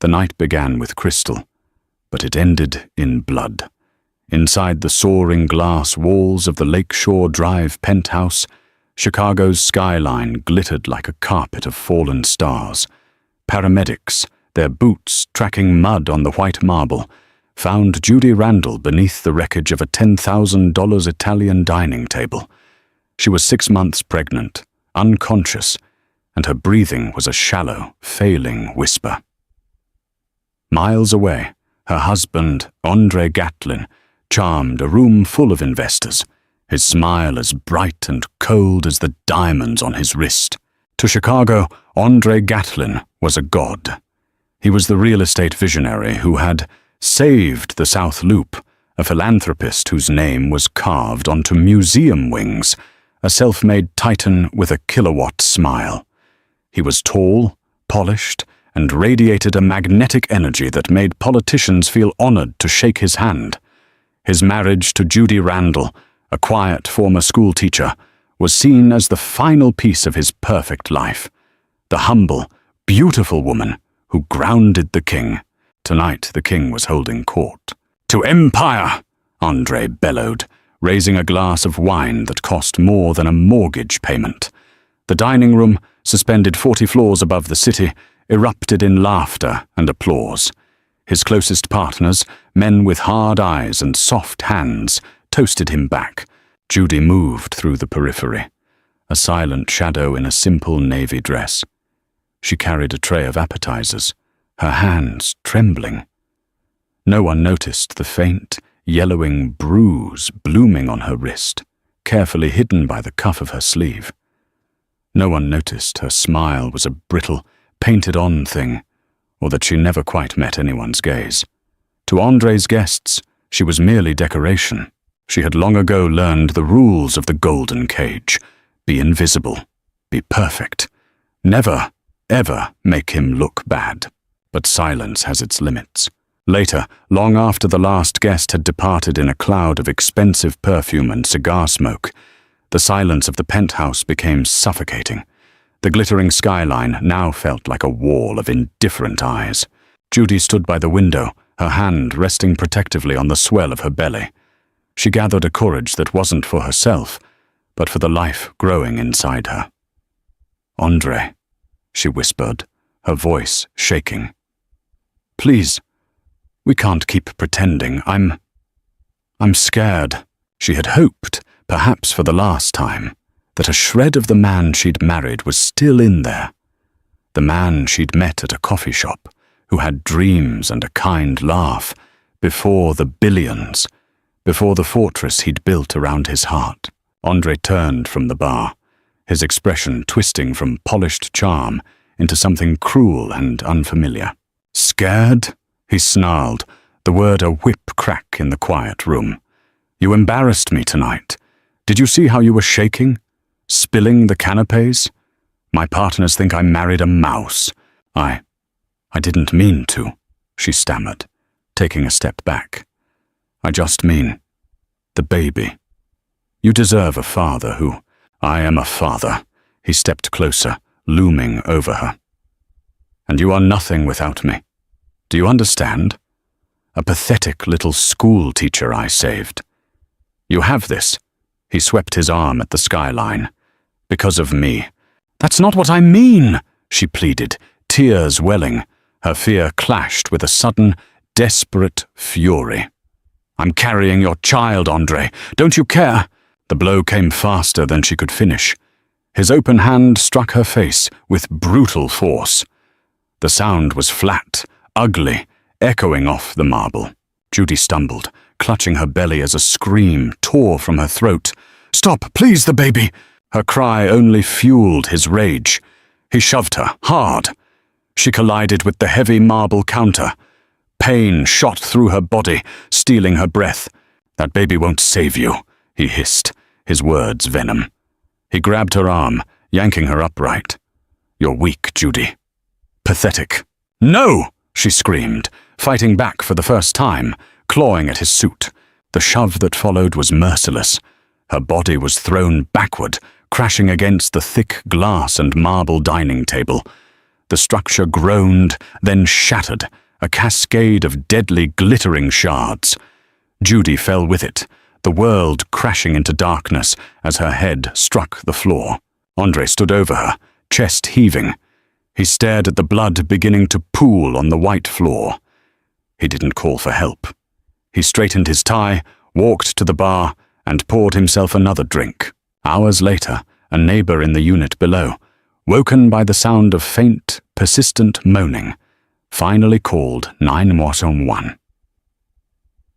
The night began with crystal, but it ended in blood. Inside the soaring glass walls of the Lakeshore Drive penthouse, Chicago's skyline glittered like a carpet of fallen stars. Paramedics, their boots tracking mud on the white marble, found Judy Randall beneath the wreckage of a $10,000 Italian dining table. She was 6 months pregnant, unconscious, and her breathing was a shallow, failing whisper. Miles away, her husband, Andre Gatlin, charmed a room full of investors, his smile as bright and cold as the diamonds on his wrist. To Chicago, Andre Gatlin was a god. He was the real estate visionary who had saved the South Loop, a philanthropist whose name was carved onto museum wings, a self-made titan with a kilowatt smile. He was tall, polished, and radiated a magnetic energy that made politicians feel honored to shake his hand. His marriage to Judy Randall, a quiet former schoolteacher, was seen as the final piece of his perfect life. The humble, beautiful woman who grounded the king. Tonight the king was holding court. "To empire!" Andre bellowed, raising a glass of wine that cost more than a mortgage payment. The dining room, suspended 40 floors above the city, erupted in laughter and applause. His closest partners, men with hard eyes and soft hands, toasted him back. Judy moved through the periphery, a silent shadow in a simple navy dress. She carried a tray of appetizers, her hands trembling. No one noticed the faint, yellowing bruise blooming on her wrist, carefully hidden by the cuff of her sleeve. No one noticed her smile was a brittle, painted-on thing, or that she never quite met anyone's gaze. To Andre's guests, she was merely decoration. She had long ago learned the rules of the golden cage. Be invisible. Be perfect. Never, ever make him look bad. But silence has its limits. Later, long after the last guest had departed in a cloud of expensive perfume and cigar smoke, the silence of the penthouse became suffocating. The glittering skyline now felt like a wall of indifferent eyes. Judy stood by the window, her hand resting protectively on the swell of her belly. She gathered a courage that wasn't for herself, but for the life growing inside her. "Andre," she whispered, her voice shaking. "Please, we can't keep pretending. I'm scared." She had hoped, perhaps for the last time, that a shred of the man she'd married was still in there. The man she'd met at a coffee shop, who had dreams and a kind laugh, before the billions, before the fortress he'd built around his heart. Andre turned from the bar, his expression twisting from polished charm into something cruel and unfamiliar. "Scared?" he snarled, the word a whip crack in the quiet room. "You embarrassed me tonight. Did you see how you were shaking? Spilling the canapes? My partners think I married a mouse. I didn't mean to," she stammered, taking a step back. "I just mean, the baby. You deserve a father who—" "I am a father." He stepped closer, looming over her. "And you are nothing without me. Do you understand? A pathetic little school teacher I saved. You have this." He swept his arm at the skyline. "Because of me." "That's not what I mean," she pleaded, tears welling. Her fear clashed with a sudden, desperate fury. "I'm carrying your child, Andre. Don't you care?" The blow came faster than she could finish. His open hand struck her face with brutal force. The sound was flat, ugly, echoing off the marble. Judy stumbled, clutching her belly as a scream tore from her throat. "Stop, please, the baby!" Her cry only fueled his rage. He shoved her, hard. She collided with the heavy marble counter. Pain shot through her body, stealing her breath. "That baby won't save you," he hissed, his words venom. He grabbed her arm, yanking her upright. "You're weak, Judy. Pathetic." "No!" she screamed, fighting back for the first time, clawing at his suit. The shove that followed was merciless. Her body was thrown backward, crashing against the thick glass and marble dining table. The structure groaned, then shattered, a cascade of deadly glittering shards. Judy fell with it, the world crashing into darkness as her head struck the floor. Andre stood over her, chest heaving. He stared at the blood beginning to pool on the white floor. He didn't call for help. He straightened his tie, walked to the bar, and poured himself another drink. Hours later, a neighbor in the unit below, woken by the sound of faint, persistent moaning, finally called 911.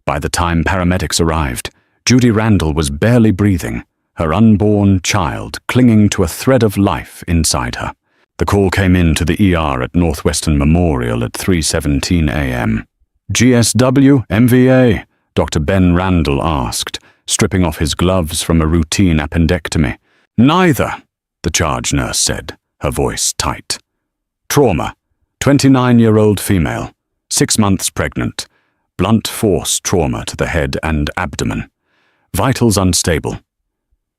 By the time paramedics arrived, Judy Randall was barely breathing, her unborn child clinging to a thread of life inside her. The call came in to the ER at Northwestern Memorial at 3:17 a.m. "GSW, MVA?" Dr. Ben Randall asked, stripping off his gloves from a routine appendectomy. "Neither," the charge nurse said, her voice tight. "Trauma. 29-year-old female, 6 months pregnant. Blunt force trauma to the head and abdomen. Vitals unstable.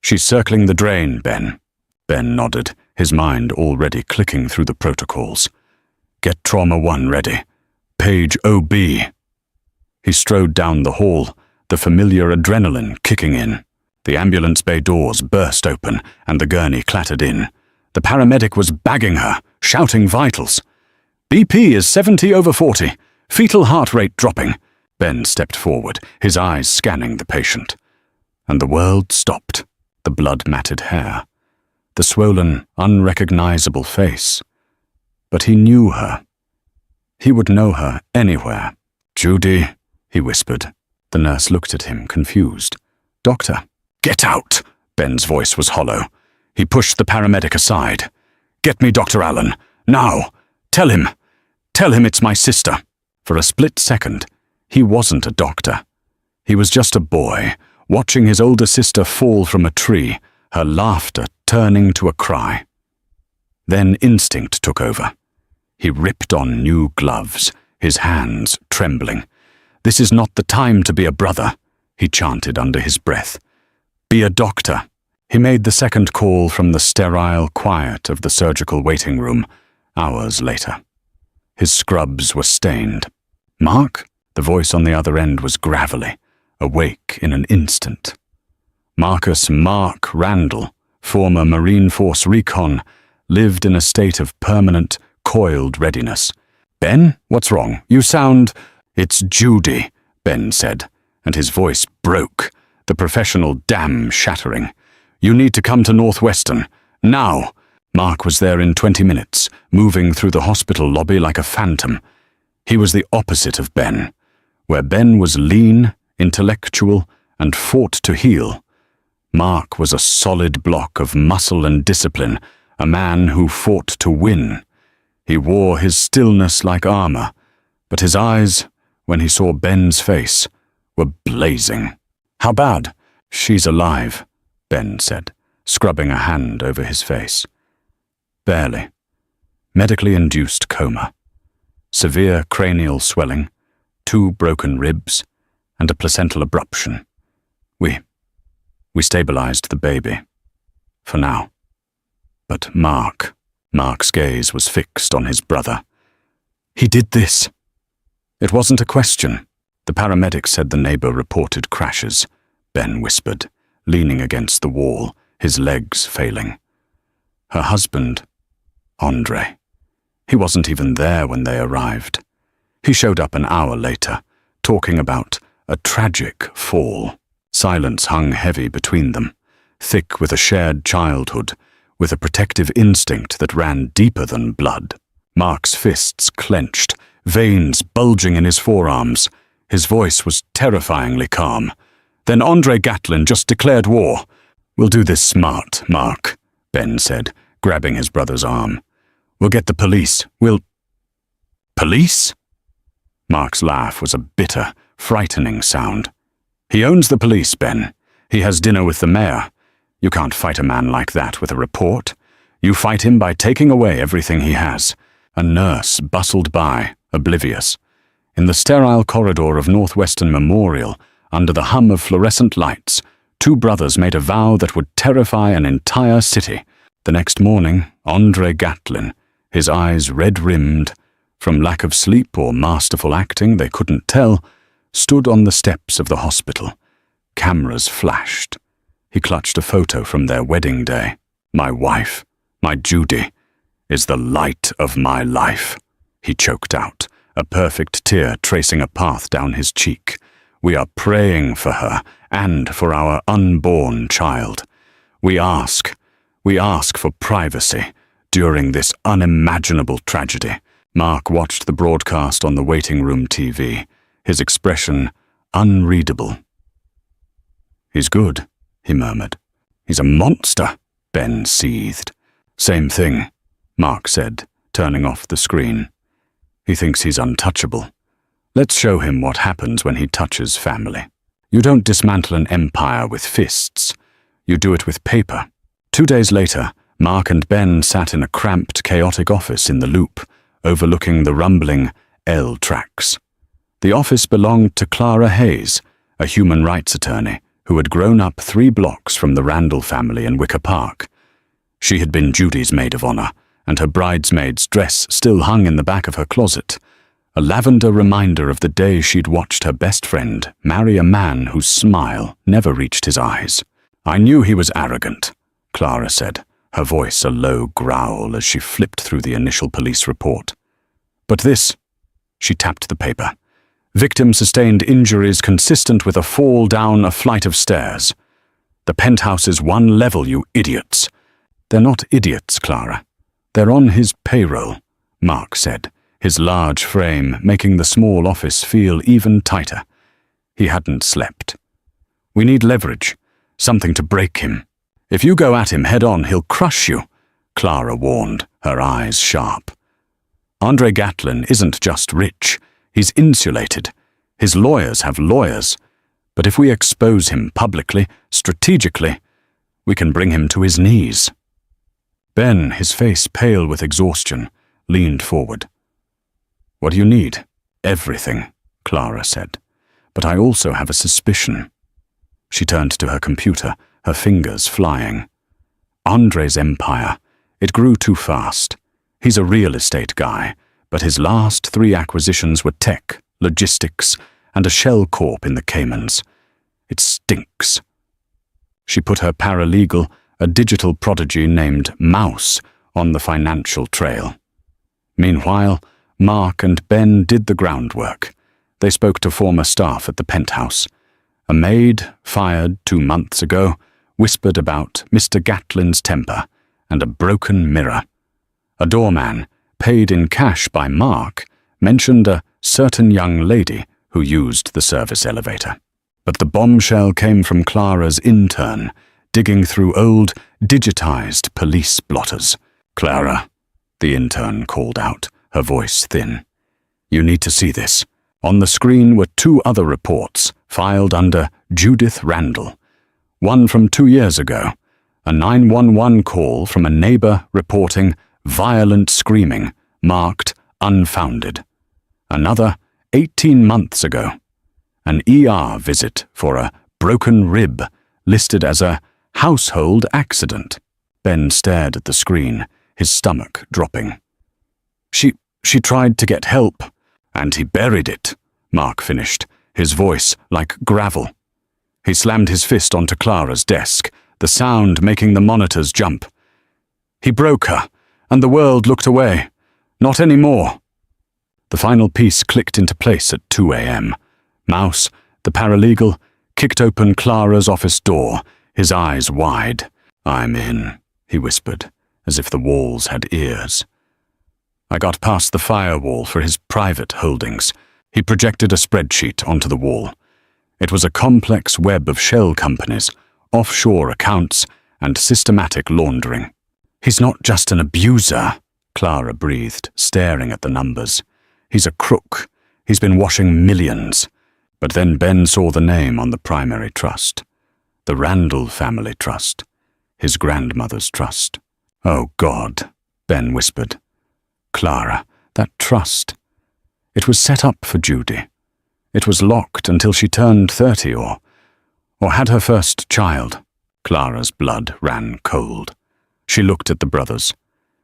She's circling the drain, Ben." Ben nodded, his mind already clicking through the protocols. "Get Trauma 1 ready. Page OB." He strode down the hall, the familiar adrenaline kicking in. The ambulance bay doors burst open and the gurney clattered in. The paramedic was bagging her, shouting vitals. "BP is 70/40. Fetal heart rate dropping." Ben stepped forward, his eyes scanning the patient. And the world stopped. The blood-matted hair. The swollen, unrecognizable face. But he knew her. He would know her anywhere. "Judy," he whispered. The nurse looked at him, confused. "Doctor." "Get out!" Ben's voice was hollow. He pushed the paramedic aside. "Get me Dr. Allen. Now! Tell him it's my sister." For a split second, he wasn't a doctor. He was just a boy, watching his older sister fall from a tree, her laughter turning to a cry. Then instinct took over. He ripped on new gloves, his hands trembling. "This is not the time to be a brother," he chanted under his breath. "Be a doctor." He made the second call from the sterile quiet of the surgical waiting room, hours later. His scrubs were stained. "Mark?" The voice on the other end was gravelly, awake in an instant. Marcus "Mark" Randall, former Marine Force recon, lived in a state of permanent, coiled readiness. "Ben, what's wrong? You sound—" "It's Judy," Ben said, and his voice broke, the professional dam shattering. "You need to come to Northwestern. Now!" Mark was there in 20 minutes, moving through the hospital lobby like a phantom. He was the opposite of Ben. Where Ben was lean, intellectual, and fought to heal, Mark was a solid block of muscle and discipline, a man who fought to win. He wore his stillness like armor, but his eyes, when he saw Ben's face, were blazing. "How bad?" "She's alive," Ben said, scrubbing a hand over his face. "Barely. Medically induced coma. Severe cranial swelling, 2 broken ribs, and a placental abruption. We stabilized the baby. For now. But Mark's gaze was fixed on his brother. "He did this." "It wasn't a question." The paramedic said the neighbor reported crashes, Ben whispered, leaning against the wall, his legs failing. Her husband, Andre. He wasn't even there when they arrived. He showed up an hour later, talking about a tragic fall. Silence hung heavy between them, thick with a shared childhood, with a protective instinct that ran deeper than blood. Mark's fists clenched, veins bulging in his forearms. His voice was terrifyingly calm. "Then Andre Gatlin just declared war." "We'll do this smart, Mark," Ben said, grabbing his brother's arm. "We'll get the police. Police?" Mark's laugh was a bitter, frightening sound. "He owns the police, Ben. He has dinner with the mayor. You can't fight a man like that with a report. You fight him by taking away everything he has." A nurse bustled by, oblivious. In the sterile corridor of Northwestern Memorial, under the hum of fluorescent lights, 2 brothers made a vow that would terrify an entire city. The next morning, Andre Gatlin, his eyes red-rimmed, from lack of sleep or masterful acting they couldn't tell, stood on the steps of the hospital. Cameras flashed. He clutched a photo from their wedding day. "My wife, my Judy, is the light of my life," he choked out, a perfect tear tracing a path down his cheek. "We are praying for her and for our unborn child. We ask for privacy during this unimaginable tragedy." Mark watched the broadcast on the waiting room TV, his expression unreadable. "He's good," he murmured. "He's a monster," Ben seethed. "Same thing," Mark said, turning off the screen. "He thinks he's untouchable. Let's show him what happens when he touches family. You don't dismantle an empire with fists. You do it with paper." 2 days later, Mark and Ben sat in a cramped, chaotic office in the Loop, overlooking the rumbling L tracks. The office belonged to Clara Hayes, a human rights attorney who had grown up 3 blocks from the Randall family in Wicker Park. She had been Judy's maid of honor, and her bridesmaid's dress still hung in the back of her closet, a lavender reminder of the day she'd watched her best friend marry a man whose smile never reached his eyes. "I knew he was arrogant," Clara said, her voice a low growl as she flipped through the initial police report. "But this," she tapped the paper, "victim sustained injuries consistent with a fall down a flight of stairs. The penthouse is 1 level, you idiots." "They're not idiots, Clara. They're on his payroll," Mark said, his large frame making the small office feel even tighter. He hadn't slept. "We need leverage, something to break him. If you go at him head-on, he'll crush you," Clara warned, her eyes sharp. "Andre Gatlin isn't just rich. He's insulated. His lawyers have lawyers. But if we expose him publicly, strategically, we can bring him to his knees." Ben, his face pale with exhaustion, leaned forward. "What do you need?" "Everything," Clara said. "But I also have a suspicion." She turned to her computer, her fingers flying. "Andre's empire. It grew too fast. He's a real estate guy, but his last 3 acquisitions were tech, logistics, and a shell corp in the Caymans. It stinks." She put her paralegal, a digital prodigy named Mouse, on the financial trail. Meanwhile, Mark and Ben did the groundwork. They spoke to former staff at the penthouse. A maid, fired 2 months ago, whispered about Mr. Gatlin's temper and a broken mirror. A doorman, paid in cash by Mark, mentioned a certain young lady who used the service elevator. But the bombshell came from Clara's intern, digging through old, digitized police blotters. "Clara," the intern called out, her voice thin. "You need to see this." On the screen were 2 other reports, filed under Judith Randall. One from 2 years ago, a 911 call from a neighbor reporting violent screaming, marked unfounded. Another 18 months ago, an ER visit for a broken rib, listed as a household accident. Ben stared at the screen, his stomach dropping. She tried to get help, and he buried it," Mark finished, his voice like gravel. He slammed his fist onto Clara's desk, the sound making the monitors jump. "He broke her, and the world looked away. Not anymore." The final piece clicked into place at 2 a.m. Mouse, the paralegal, kicked open Clara's office door, his eyes wide. "I'm in," he whispered, as if the walls had ears. "I got past the firewall for his private holdings." He projected a spreadsheet onto the wall. It was a complex web of shell companies, offshore accounts, and systematic laundering. "He's not just an abuser," Clara breathed, staring at the numbers. "He's a crook. He's been washing millions." But then Ben saw the name on the primary trust. The Randall family trust. His grandmother's trust. "Oh God," Ben whispered. "Clara, that trust. It was set up for Judy. It was locked until she turned 30 or had her first child." Clara's blood ran cold. She looked at the brothers.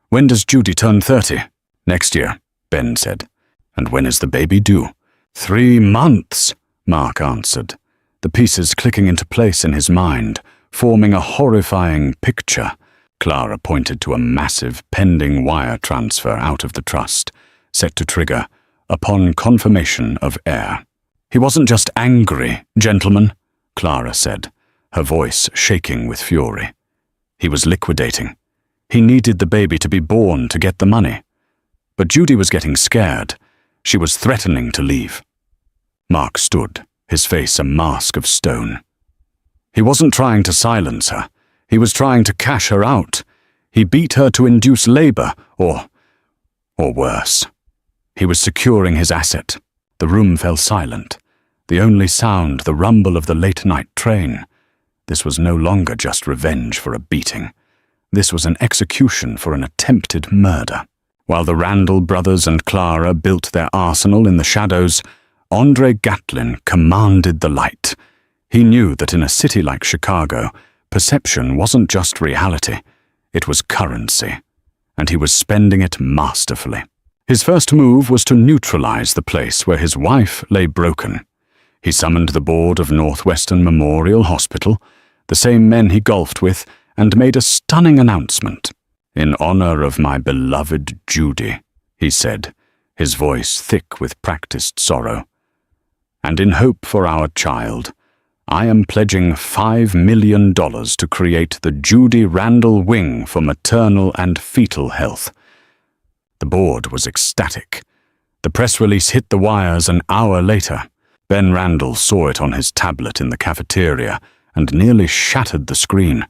When does Judy turn 30? Next year, Ben said. And when is the baby due? 3 months, Mark answered, the pieces clicking into place in his mind, forming a horrifying picture. Clara pointed to a massive pending wire transfer out of the trust, set to trigger upon confirmation of heir. He wasn't just angry, gentlemen, Clara said, her voice shaking with fury. He was liquidating. He needed the baby to be born to get the money. But Judy was getting scared. She was threatening to leave. Mark stood, his face a mask of stone. He wasn't trying to silence her. He was trying to cash her out. He beat her to induce labor, or worse. He was securing his asset. The room fell silent. The only sound, the rumble of the late-night train. This was no longer just revenge for a beating. This was an execution for an attempted murder. While the Randall brothers and Clara built their arsenal in the shadows, Andre Gatlin commanded the light. He knew that in a city like Chicago, perception wasn't just reality, it was currency, and he was spending it masterfully. His first move was to neutralize the place where his wife lay broken. He summoned the board of Northwestern Memorial Hospital, the same men he golfed with, and made a stunning announcement. In honor of my beloved Judy, he said, his voice thick with practiced sorrow. And in hope for our child, I am pledging $5 million to create the Judy Randall Wing for maternal and fetal health. The board was ecstatic. The press release hit the wires an hour later. Ben Randall saw it on his tablet in the cafeteria and nearly shattered the screen.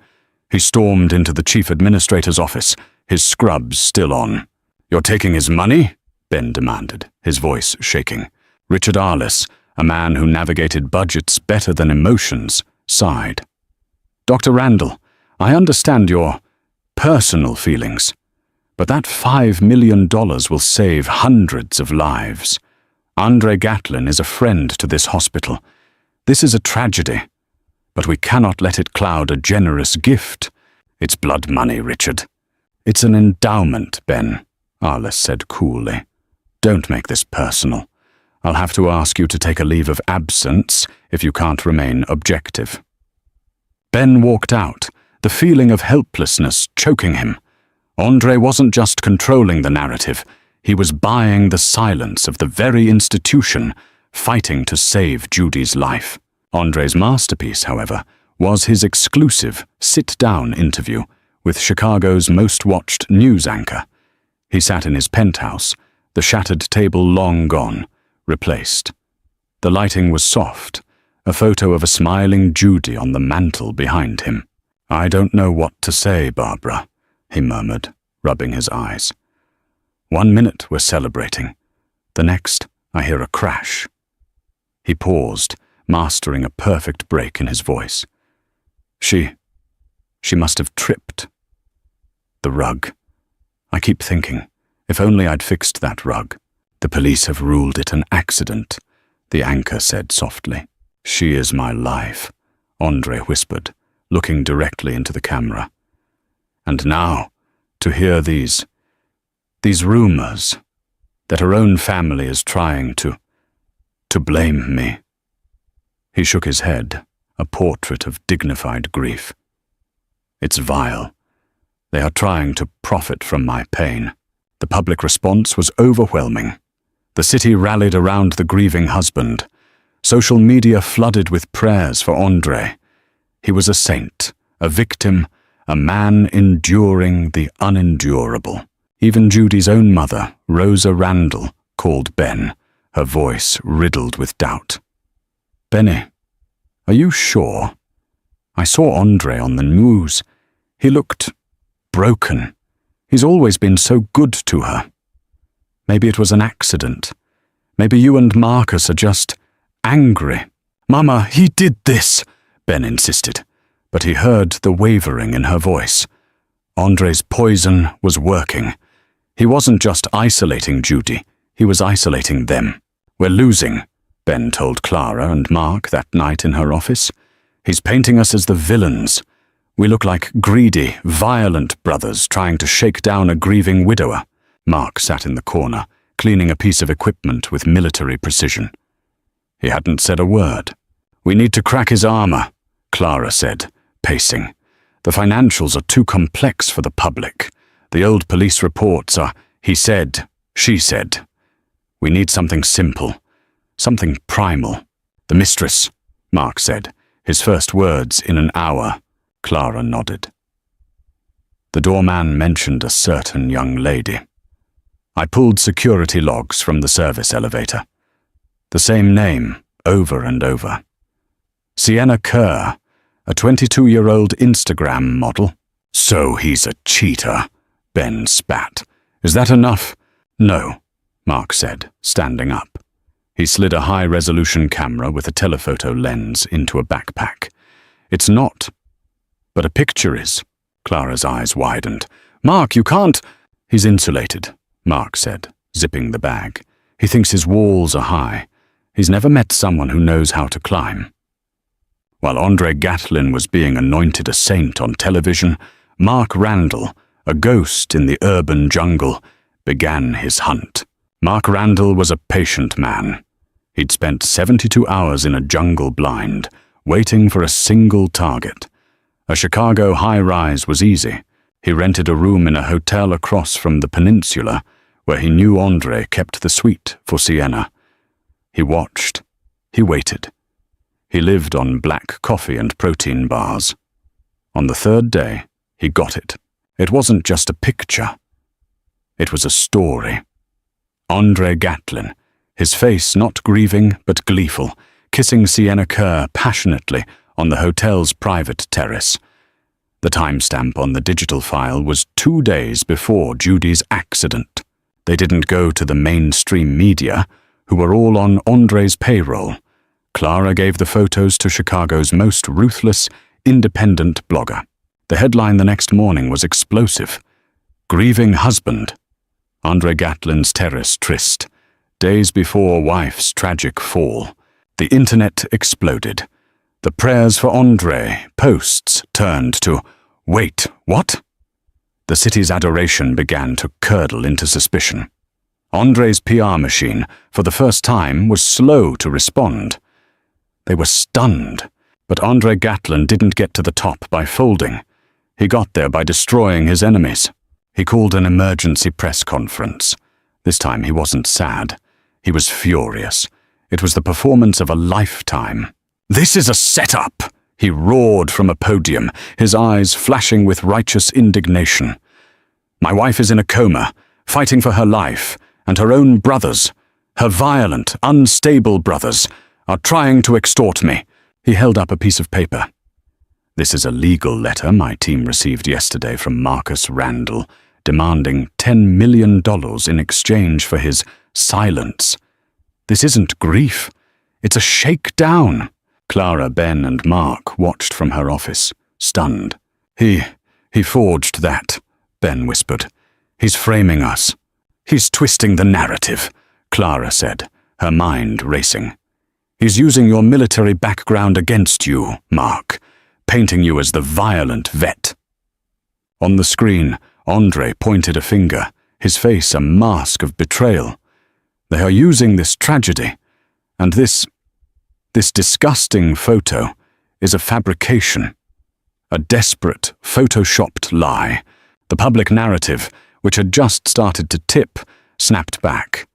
He stormed into the chief administrator's office, his scrubs still on. "You're taking his money?" Ben demanded, his voice shaking. Richard Arliss, a man who navigated budgets better than emotions, sighed. "Dr. Randall, I understand your personal feelings, but that $5 million will save hundreds of lives. Andre Gatlin is a friend to this hospital. This is a tragedy, but we cannot let it cloud a generous gift. It's blood money, Richard." "It's an endowment, Ben," Arliss said coolly. "Don't make this personal. I'll have to ask you to take a leave of absence if you can't remain objective." Ben walked out, the feeling of helplessness choking him. Andre wasn't just controlling the narrative, he was buying the silence of the very institution fighting to save Judy's life. Andre's masterpiece, however, was his exclusive sit-down interview with Chicago's most-watched news anchor. He sat in his penthouse, the shattered table long gone, replaced. The lighting was soft, a photo of a smiling Judy on the mantel behind him. "I don't know what to say, Barbara," he murmured, rubbing his eyes. "1 minute we're celebrating. The next, I hear a crash." He paused, mastering a perfect break in his voice. She must have tripped. The rug. I keep thinking, if only I'd fixed that rug. "The police have ruled it an accident," the anchor said softly. "She is my life," Andre whispered, looking directly into the camera. "And now, to hear these rumors, that her own family is trying to blame me." He shook his head, a portrait of dignified grief. "It's vile. They are trying to profit from my pain." The public response was overwhelming. The city rallied around the grieving husband. Social media flooded with prayers for Andre. He was a saint, a victim, a man enduring the unendurable. Even Judy's own mother, Rosa Randall, called Ben, her voice riddled with doubt. "Benny, are you sure? I saw Andre on the news. He looked broken. He's always been so good to her. Maybe it was an accident. Maybe you and Marcus are just angry." "Mama, he did this," Ben insisted, but he heard the wavering in her voice. Andre's poison was working. He wasn't just isolating Judy, he was isolating them. "We're losing," Ben told Clara and Mark that night in her office. "He's painting us as the villains. We look like greedy, violent brothers trying to shake down a grieving widower. Mark sat in the corner, cleaning a piece of equipment with military precision. He hadn't said a word. We need to crack his armor, Clara said, pacing. The financials are too complex for the public. The old police reports are, he said, she said. We need something simple, something primal. The mistress, Mark said, his first words in an hour. Clara nodded. The doorman mentioned a certain young lady. I pulled security logs from the service elevator. The same name, over and over. Sienna Kerr, a 22-year-old Instagram model. So he's a cheater, Ben spat. Is that enough? No, Mark said, standing up. He slid a high-resolution camera with a telephoto lens into a backpack. It's not. But a picture is. Clara's eyes widened. Mark, you can't. He's insulated, Mark said, zipping the bag. He thinks his walls are high. He's never met someone who knows how to climb. While Andre Gatlin was being anointed a saint on television, Mark Randall, a ghost in the urban jungle, began his hunt. Mark Randall was a patient man. He'd spent 72 hours in a jungle blind, waiting for a single target. A Chicago high-rise was easy. He rented a room in a hotel across from the peninsula, where he knew Andre kept the suite for Sienna. He watched. He waited. He lived on black coffee and protein bars. On the third day, he got it. It wasn't just a picture. It was a story. Andre Gatlin, his face not grieving but gleeful, kissing Sienna Kerr passionately on the hotel's private terrace. The timestamp on the digital file was 2 days before Judy's accident. They didn't go to the mainstream media, who were all on Andre's payroll. Clara gave the photos to Chicago's most ruthless, independent blogger. The headline the next morning was explosive. Grieving husband. Andre Gatlin's terrace tryst. Days before wife's tragic fall. The internet exploded. The prayers for Andre posts turned to, wait, what? The city's adoration began to curdle into suspicion. Andre's PR machine, for the first time, was slow to respond. They were stunned, but Andre Gatlin didn't get to the top by folding. He got there by destroying his enemies. He called an emergency press conference. This time he wasn't sad. He was furious. It was the performance of a lifetime. This is a setup, he roared from a podium, his eyes flashing with righteous indignation. My wife is in a coma, fighting for her life, and her own brothers, her violent, unstable brothers, are trying to extort me. He held up a piece of paper. This is a legal letter my team received yesterday from Marcus Randall, demanding $10 million in exchange for his silence. This isn't grief. It's a shakedown. Clara, Ben, and Mark watched from her office, stunned. He forged that, Ben whispered. He's framing us. He's twisting the narrative, Clara said, her mind racing. He's using your military background against you, Mark, painting you as the violent vet. On the screen, Andre pointed a finger, his face a mask of betrayal. They are using this tragedy, and this disgusting photo is a fabrication, a desperate, photoshopped lie. The public narrative, which had just started to tip, snapped back.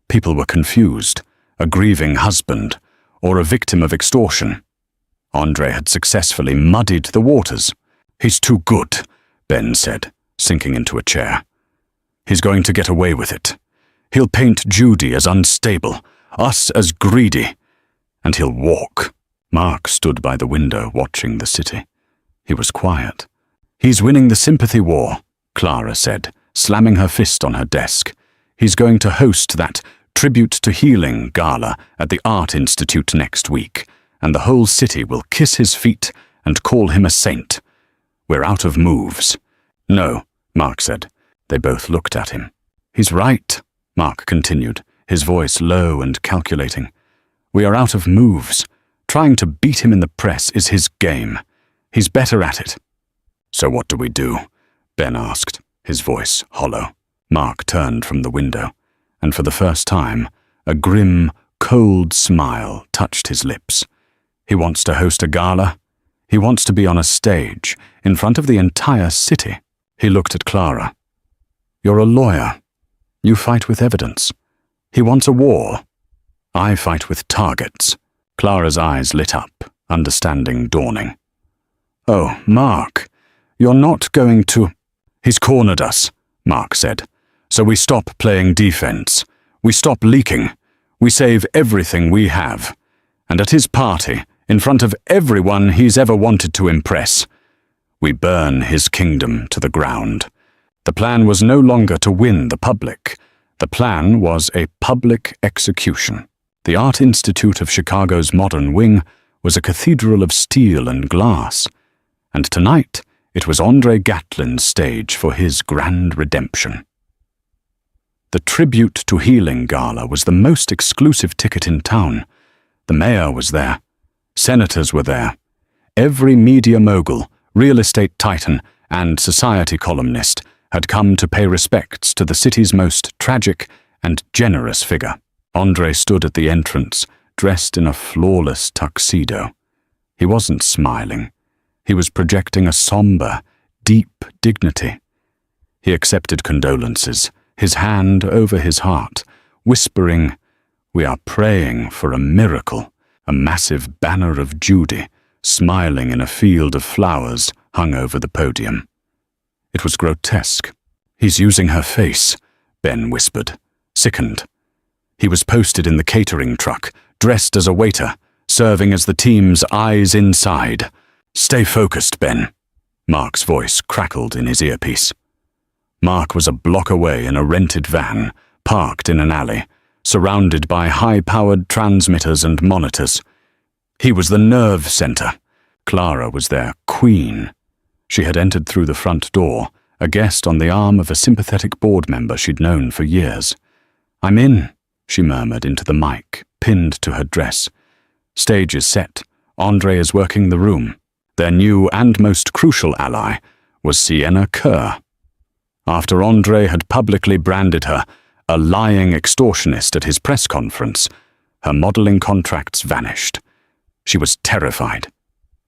People were confused, a grieving husband, or a victim of extortion. Andre had successfully muddied the waters. He's too good, Ben said, sinking into a chair. He's going to get away with it. He'll paint Judy as unstable, us as greedy, and he'll walk. Mark stood by the window watching the city. He was quiet. He's winning the sympathy war, Clara said, slamming her fist on her desk. He's going to host that Tribute to Healing gala at the Art Institute next week, and the whole city will kiss his feet and call him a saint. We're out of moves. No, Mark said. They both looked at him. He's right, Mark continued, his voice low and calculating. We are out of moves. Trying to beat him in the press is his game. He's better at it. "So what do we do?" Ben asked, his voice hollow. Mark turned from the window, and for the first time, a grim, cold smile touched his lips. He wants to host a gala. He wants to be on a stage, in front of the entire city. He looked at Clara. "You're a lawyer. You fight with evidence. He wants a war. I fight with targets." Clara's eyes lit up, understanding dawning. "Oh, Mark, you're not going to—" "He's cornered us," Mark said. "So we stop playing defense. We stop leaking. We save everything we have. And at his party, in front of everyone he's ever wanted to impress, we burn his kingdom to the ground." The plan was no longer to win the public. The plan was a public execution. The Art Institute of Chicago's modern wing was a cathedral of steel and glass, and tonight it was Andre Gatlin's stage for his grand redemption. The Tribute to Healing Gala was the most exclusive ticket in town. The mayor was there. Senators were there. Every media mogul, real estate titan, and society columnist had come to pay respects to the city's most tragic and generous figure. Andre stood at the entrance, dressed in a flawless tuxedo. He wasn't smiling. He was projecting a somber, deep dignity. He accepted condolences, his hand over his heart, whispering, "We are praying for a miracle." A massive banner of Judy, smiling in a field of flowers, hung over the podium. It was grotesque. "He's using her face," Ben whispered, sickened. He was posted in the catering truck, dressed as a waiter, serving as the team's eyes inside. "Stay focused, Ben." Mark's voice crackled in his earpiece. Mark was a block away in a rented van, parked in an alley, surrounded by high-powered transmitters and monitors. He was the nerve center. Clara was their queen. She had entered through the front door, a guest on the arm of a sympathetic board member she'd known for years. "I'm in," she murmured into the mic, pinned to her dress. "Stage is set. Andre is working the room." Their new and most crucial ally was Sienna Kerr. After Andre had publicly branded her a lying extortionist at his press conference, her modeling contracts vanished. She was terrified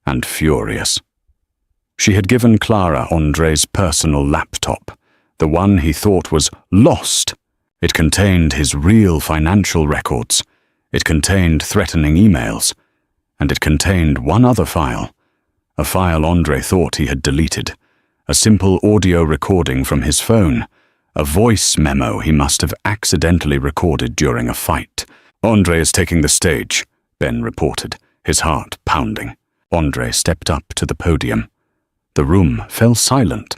and furious. She had given Clara Andre's personal laptop, the one he thought was lost. It contained his real financial records. It contained threatening emails. And it contained one other file, a file Andre thought he had deleted, a simple audio recording from his phone, a voice memo he must have accidentally recorded during a fight. "Andre is taking the stage," Ben reported, his heart pounding. Andre stepped up to the podium. The room fell silent.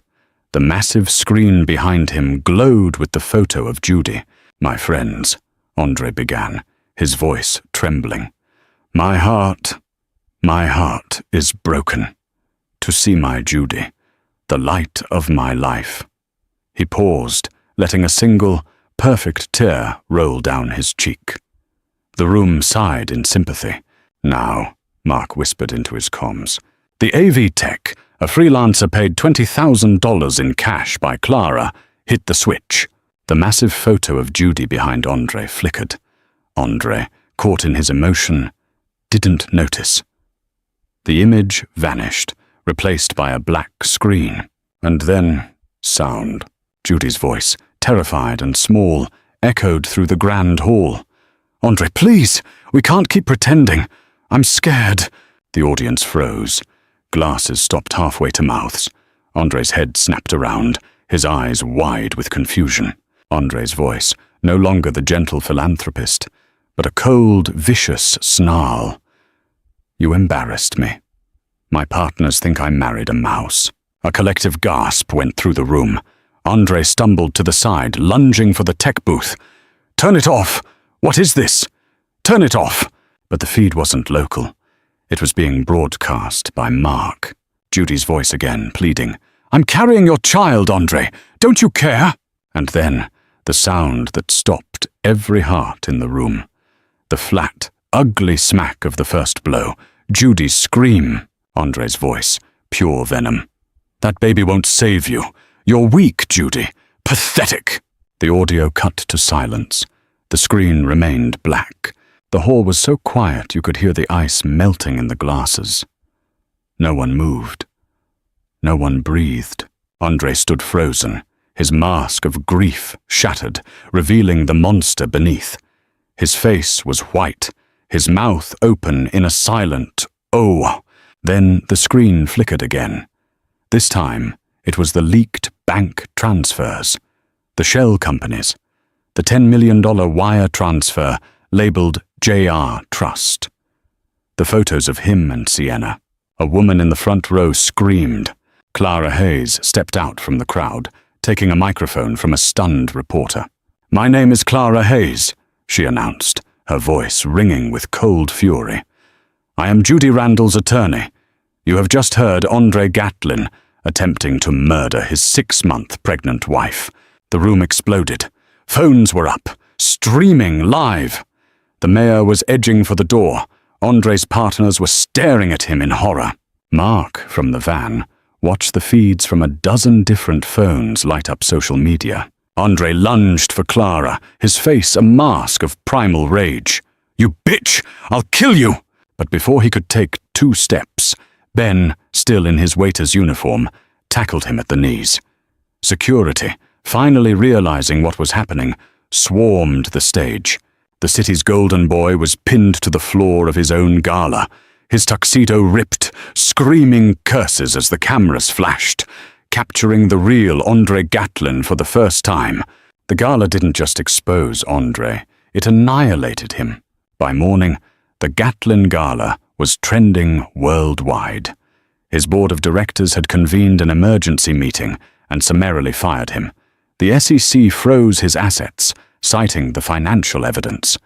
The massive screen behind him glowed with the photo of Judy. "My friends," Andre began, his voice trembling. My heart is broken. To see my Judy, the light of my life." He paused, letting a single, perfect tear roll down his cheek. The room sighed in sympathy. "Now," Mark whispered into his comms, "the AV tech, a freelancer paid $20,000 in cash by Clara, hit the switch." The massive photo of Judy behind Andre flickered. Andre, caught in his emotion, didn't notice. The image vanished, replaced by a black screen. And then, sound. Judy's voice, terrified and small, echoed through the grand hall. "Andre, please! We can't keep pretending. I'm scared." The audience froze. Glasses stopped halfway to mouths. Andre's head snapped around, his eyes wide with confusion. Andre's voice, no longer the gentle philanthropist, but a cold, vicious snarl. "You embarrassed me. My partners think I married a mouse." A collective gasp went through the room. Andre stumbled to the side, lunging for the tech booth. "Turn it off! What is this? Turn it off!" But the feed wasn't local. It was being broadcast by Mark. Judy's voice again, pleading, "I'm carrying your child, Andre. Don't you care?" And then, the sound that stopped every heart in the room. The flat, ugly smack of the first blow. Judy's scream. Andre's voice, pure venom. That baby won't save you. You're weak, Judy. Pathetic. The audio cut to silence. The screen remained black. The hall was so quiet you could hear the ice melting in the glasses. No one moved. No one breathed. Andre stood frozen, his mask of grief shattered, revealing the monster beneath. His face was white, his mouth open in a silent "oh." Then the screen flickered again. This time, it was the leaked bank transfers. The shell companies. The $10 million wire transfer labeled JR Trust. The photos of him and Sienna. A woman in the front row screamed. Clara Hayes stepped out from the crowd, taking a microphone from a stunned reporter. "My name is Clara Hayes," she announced, her voice ringing with cold fury. "I am Judy Randall's attorney. You have just heard Andre Gatlin attempting to murder his 6-month pregnant wife." The room exploded. Phones were up, streaming live. The mayor was edging for the door. Andre's partners were staring at him in horror. Mark, from the van, watched the feeds from a dozen different phones light up social media. Andre lunged for Clara, his face a mask of primal rage. "You bitch! I'll kill you!" But before he could take 2 steps, Ben, still in his waiter's uniform, tackled him at the knees. Security, finally realizing what was happening, swarmed the stage. The city's golden boy was pinned to the floor of his own gala, his tuxedo ripped, screaming curses as the cameras flashed, capturing the real Andre Gatlin for the first time. The gala didn't just expose Andre, it annihilated him. By morning, the Gatlin Gala was trending worldwide. His board of directors had convened an emergency meeting and summarily fired him. The SEC froze his assets, citing the financial evidence.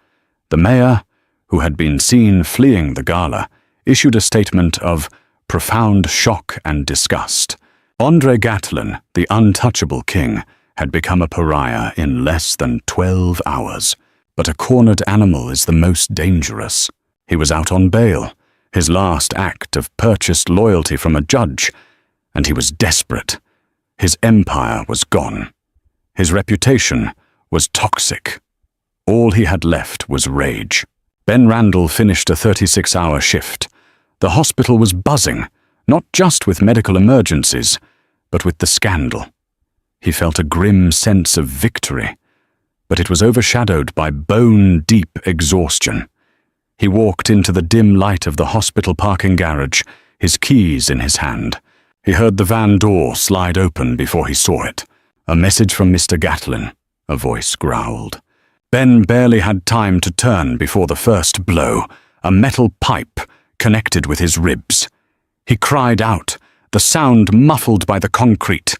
The mayor, who had been seen fleeing the gala, issued a statement of profound shock and disgust. Andre Gatlin, the untouchable king, had become a pariah in less than 12 hours. But a cornered animal is the most dangerous. He was out on bail, his last act of purchased loyalty from a judge, and he was desperate. His empire was gone. His reputation was toxic. All he had left was rage. Ben Randall finished a 36-hour shift. The hospital was buzzing, not just with medical emergencies, but with the scandal. He felt a grim sense of victory, but it was overshadowed by bone-deep exhaustion. He walked into the dim light of the hospital parking garage, his keys in his hand. He heard the van door slide open before he saw it. "A message from Mr. Gatlin," a voice growled. Ben barely had time to turn before the first blow, a metal pipe connected with his ribs. He cried out, the sound muffled by the concrete.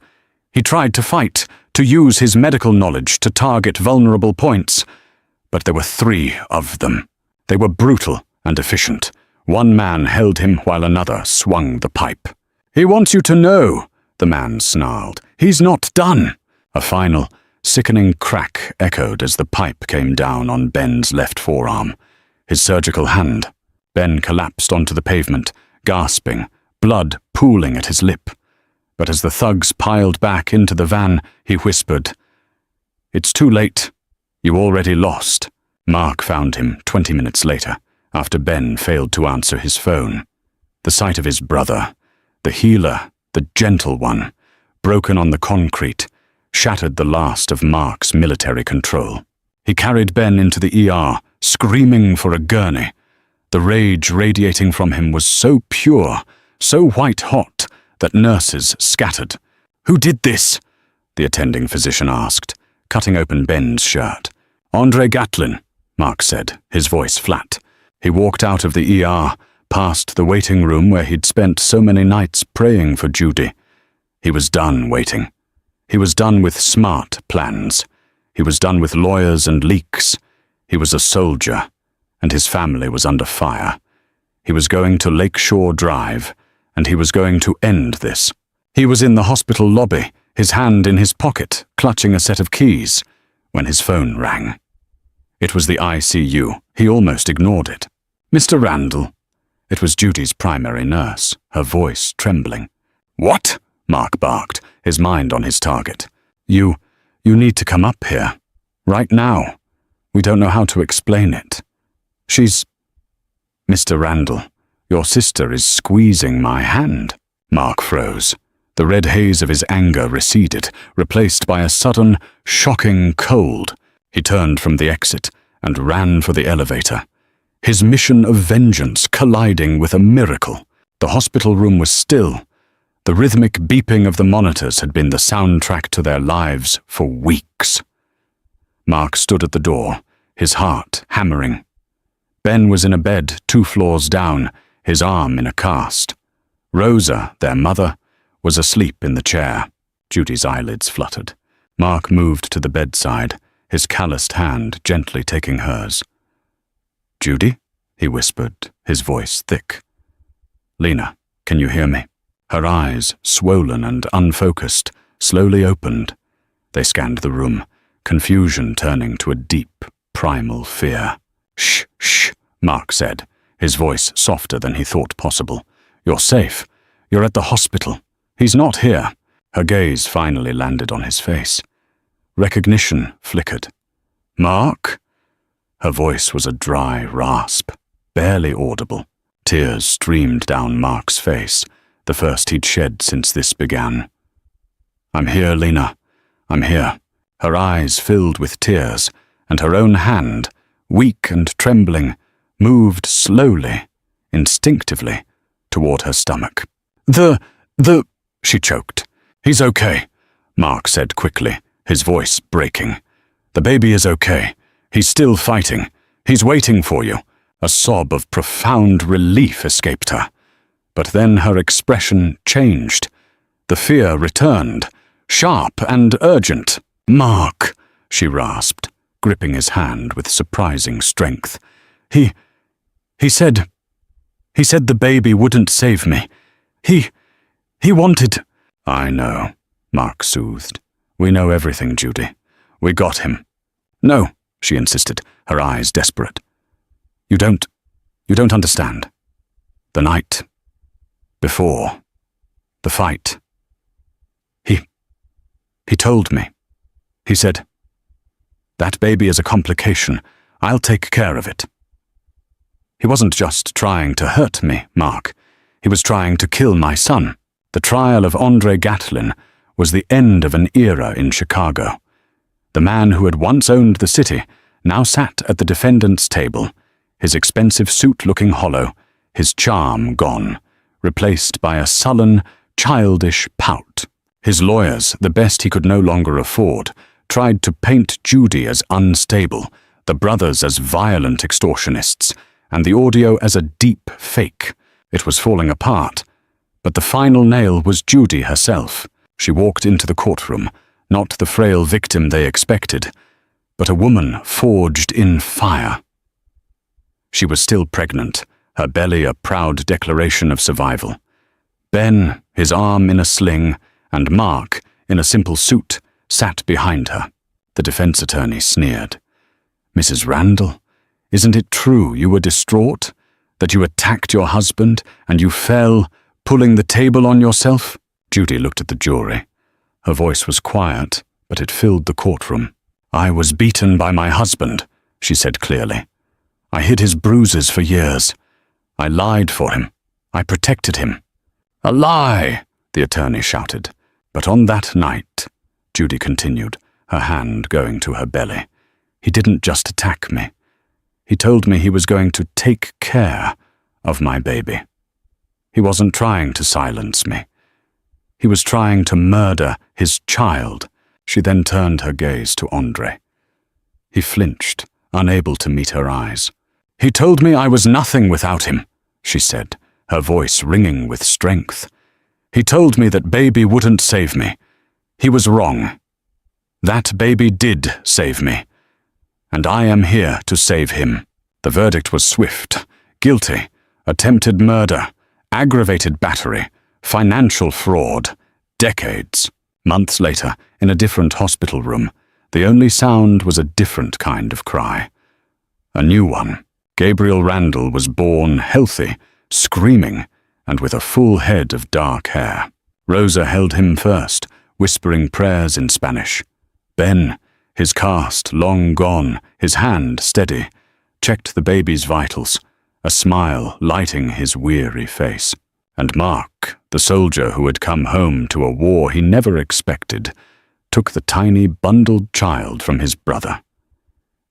He tried to fight, to use his medical knowledge to target vulnerable points. But there were 3 of them. They were brutal and efficient. One man held him while another swung the pipe. "He wants you to know," the man snarled. "He's not done." A final, sickening crack echoed as the pipe came down on Ben's left forearm. His surgical hand. Ben collapsed onto the pavement, gasping, blood pooling at his lip. But as the thugs piled back into the van, he whispered, "It's too late. You already lost." Mark found him 20 minutes later, after Ben failed to answer his phone. The sight of his brother, the healer, the gentle one, broken on the concrete, shattered the last of Mark's military control. He carried Ben into the ER, screaming for a gurney. The rage radiating from him was so pure, so white-hot, that nurses scattered. "Who did this?" the attending physician asked, cutting open Ben's shirt. "Andre Gatlin," Mark said, his voice flat. He walked out of the ER, past the waiting room where he'd spent so many nights praying for Judy. He was done waiting. He was done with smart plans. He was done with lawyers and leaks. He was a soldier, and his family was under fire. He was going to Lakeshore Drive, and he was going to end this. He was in the hospital lobby, his hand in his pocket, clutching a set of keys, when his phone rang. It was the ICU. He almost ignored it. "Mr. Randall." It was Judy's primary nurse, her voice trembling. "What?" Mark barked, his mind on his target. You need to come up here. Right now. We don't know how to explain it. She's... Mr. Randall, your sister is squeezing my hand. Mark froze. The red haze of his anger receded, replaced by a sudden, shocking cold. He turned from the exit and ran for the elevator. His mission of vengeance colliding with a miracle. The hospital room was still. The rhythmic beeping of the monitors had been the soundtrack to their lives for weeks. Mark stood at the door, his heart hammering. Ben was in a bed 2 floors down, his arm in a cast. Rosa, their mother, was asleep in the chair. Judy's eyelids fluttered. Mark moved to the bedside, his calloused hand gently taking hers. "Judy?" he whispered, his voice thick. "Lena, can you hear me?" Her eyes, swollen and unfocused, slowly opened. They scanned the room, confusion turning to a deep, primal fear. "Shh, shh," Mark said, his voice softer than he thought possible. "You're safe. You're at the hospital. He's not here." Her gaze finally landed on his face. Recognition flickered. "Mark?" Her voice was a dry rasp, barely audible. Tears streamed down Mark's face, the first he'd shed since this began. "I'm here, Lena. I'm here." Her eyes filled with tears, and her own hand, weak and trembling, moved slowly, instinctively, toward her stomach. The... She choked. "He's okay," Mark said quickly, his voice breaking. "The baby is okay. He's still fighting. He's waiting for you." A sob of profound relief escaped her. But then her expression changed. The fear returned, sharp and urgent. "Mark," she rasped, gripping his hand with surprising strength. He said the baby wouldn't save me. He wanted..." "I know," Mark soothed. "We know everything, Judy. We got him." "No," she insisted, her eyes desperate. You don't understand. The night before the fight. He told me. He said, 'That baby is a complication. I'll take care of it.' He wasn't just trying to hurt me, Mark. He was trying to kill my son. The trial of Andre Gatlin was the end of an era in Chicago. The man who had once owned the city now sat at the defendant's table, his expensive suit looking hollow, his charm gone, replaced by a sullen, childish pout. His lawyers, the best he could no longer afford, tried to paint Judy as unstable, the brothers as violent extortionists, and the audio as a deep fake. It was falling apart. But the final nail was Judy herself. She walked into the courtroom, not the frail victim they expected, but a woman forged in fire. She was still pregnant, her belly a proud declaration of survival. Ben, his arm in a sling, and Mark, in a simple suit, sat behind her. The defense attorney sneered. "Mrs. Randall, isn't it true you were distraught? That you attacked your husband and you fell, pulling the table on yourself?" Judy looked at the jury. Her voice was quiet, but it filled the courtroom. "I was beaten by my husband," she said clearly. "I hid his bruises for years. I lied for him. I protected him." "A lie!" the attorney shouted. "But on that night," Judy continued, her hand going to her belly, "he didn't just attack me. He told me he was going to take care of my baby. He wasn't trying to silence me. He was trying to murder his child." She then turned her gaze to Andre. He flinched, unable to meet her eyes. "He told me I was nothing without him," she said, her voice ringing with strength. "He told me that baby wouldn't save me. He was wrong. That baby did save me. And I am here to save him." The verdict was swift. Guilty, attempted murder, aggravated battery, financial fraud, decades. Months later, in a different hospital room, the only sound was a different kind of cry. A new one. Gabriel Randall was born healthy, screaming, and with a full head of dark hair. Rosa held him first, whispering prayers in Spanish. Ben, his caste long gone, his hand steady, checked the baby's vitals, a smile lighting his weary face. And Mark, the soldier who had come home to a war he never expected, took the tiny bundled child from his brother.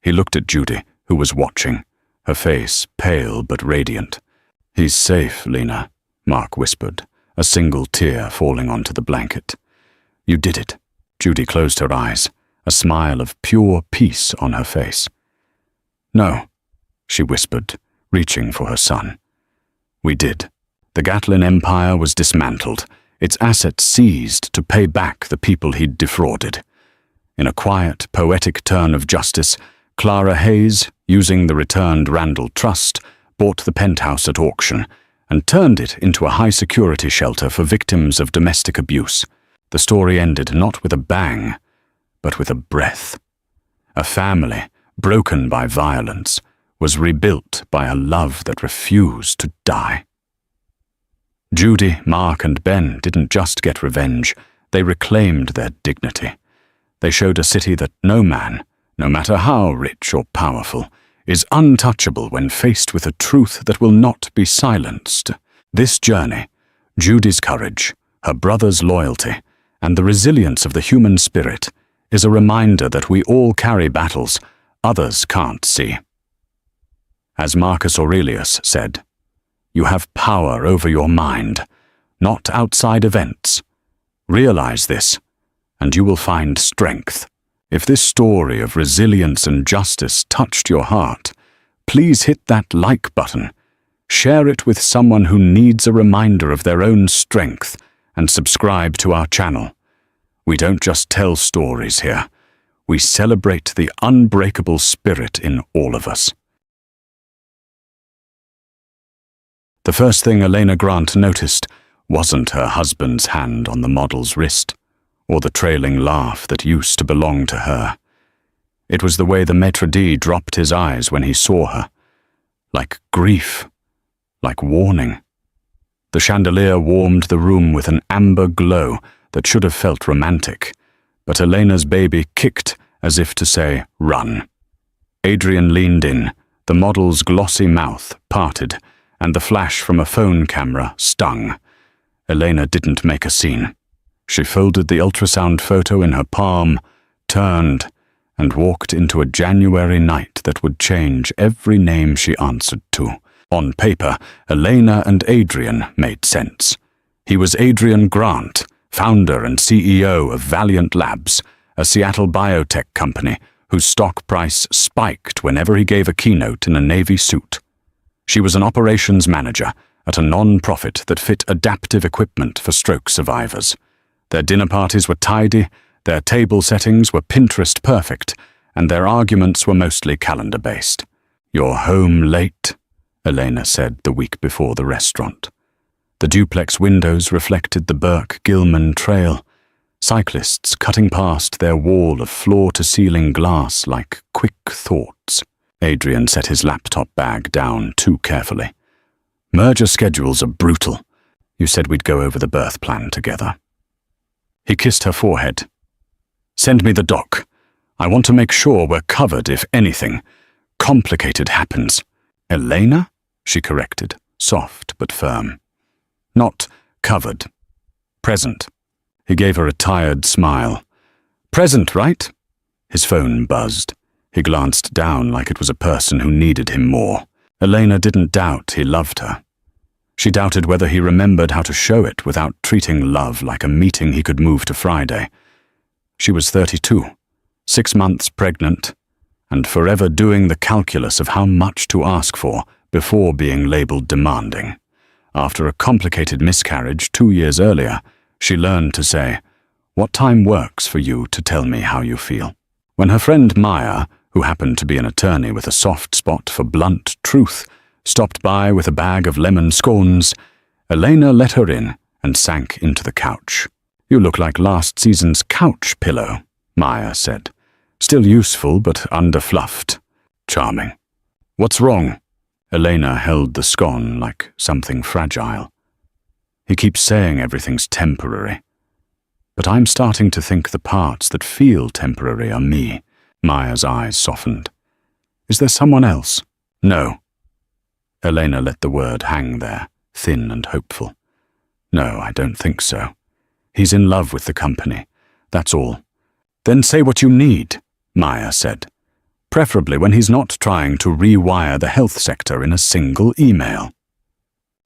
He looked at Judy, who was watching, her face pale but radiant. "He's safe, Lena," Mark whispered, a single tear falling onto the blanket. "You did it." Judy closed her eyes, a smile of pure peace on her face. "No," she whispered, reaching for her son. "We did. The Gatlin Empire was dismantled, its assets seized to pay back the people he'd defrauded. In a quiet, poetic turn of justice, Clara Hayes, using the returned Randall Trust, bought the penthouse at auction and turned it into a high-security shelter for victims of domestic abuse. The story ended not with a bang, but with a breath. A family, broken by violence, was rebuilt by a love that refused to die. Judy, Mark, and Ben didn't just get revenge, they reclaimed their dignity. They showed a city that no man, no matter how rich or powerful, is untouchable when faced with a truth that will not be silenced. This journey, Judy's courage, her brother's loyalty, and the resilience of the human spirit, is a reminder that we all carry battles others can't see. As Marcus Aurelius said, "You have power over your mind, not outside events. Realize this, and you will find strength." If this story of resilience and justice touched your heart, please hit that like button. Share it with someone who needs a reminder of their own strength, and subscribe to our channel. We don't just tell stories here. We celebrate the unbreakable spirit in all of us. The first thing Elena Grant noticed wasn't her husband's hand on the model's wrist, or the trailing laugh that used to belong to her. It was the way the maitre d' dropped his eyes when he saw her, like grief, like warning. The chandelier warmed the room with an amber glow that should have felt romantic, but Elena's baby kicked as if to say, "Run." Adrian leaned in, the model's glossy mouth parted, and the flash from a phone camera stung. Elena didn't make a scene. She folded the ultrasound photo in her palm, turned, and walked into a January night that would change every name she answered to. On paper, Elena and Adrian made sense. He was Adrian Grant, founder and CEO of Valiant Labs, a Seattle biotech company whose stock price spiked whenever he gave a keynote in a Navy suit. She was an operations manager at a non-profit that fit adaptive equipment for stroke survivors. Their dinner parties were tidy, their table settings were Pinterest perfect, and their arguments were mostly calendar-based. "You're home late," Elena said the week before the restaurant. The duplex windows reflected the Burke-Gilman Trail, cyclists cutting past their wall of floor-to-ceiling glass like quick thoughts. Adrian set his laptop bag down too carefully. "Merger schedules are brutal. You said we'd go over the birth plan together." He kissed her forehead. "Send me the doc. I want to make sure we're covered if anything complicated happens." "Elena?" she corrected, soft but firm. "Not covered. Present." He gave her a tired smile. "Present, right?" His phone buzzed. He glanced down like it was a person who needed him more. Elena didn't doubt he loved her. She doubted whether he remembered how to show it without treating love like a meeting he could move to Friday. She was 32, 6 months pregnant, and forever doing the calculus of how much to ask for before being labeled demanding. After a complicated miscarriage 2 years earlier, she learned to say, "What time works for you to tell me how you feel?" When her friend Maya, who happened to be an attorney with a soft spot for blunt truth, stopped by with a bag of lemon scones, Elena let her in and sank into the couch. "You look like last season's couch pillow," Maya said. "Still useful, but underfluffed. Charming." "What's wrong?" Elena held the scone like something fragile. He keeps saying everything's temporary. But I'm starting to think the parts that feel temporary are me. Maya's eyes softened. Is there someone else? No. Elena let the word hang there, thin and hopeful. No, I don't think so. He's in love with the company. That's all. Then say what you need, Maya said. Preferably when he's not trying to rewire the health sector in a single email.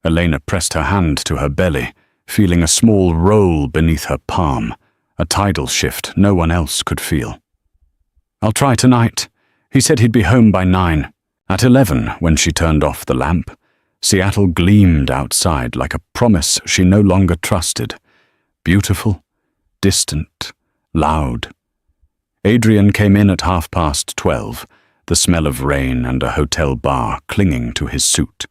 Elena pressed her hand to her belly, feeling a small roll beneath her palm, a tidal shift no one else could feel. I'll try tonight. He said he'd be home by 9. At 11, when she turned off the lamp, Seattle gleamed outside like a promise she no longer trusted. Beautiful, distant, loud. Adrian came in at 12:30, the smell of rain and a hotel bar clinging to his suit.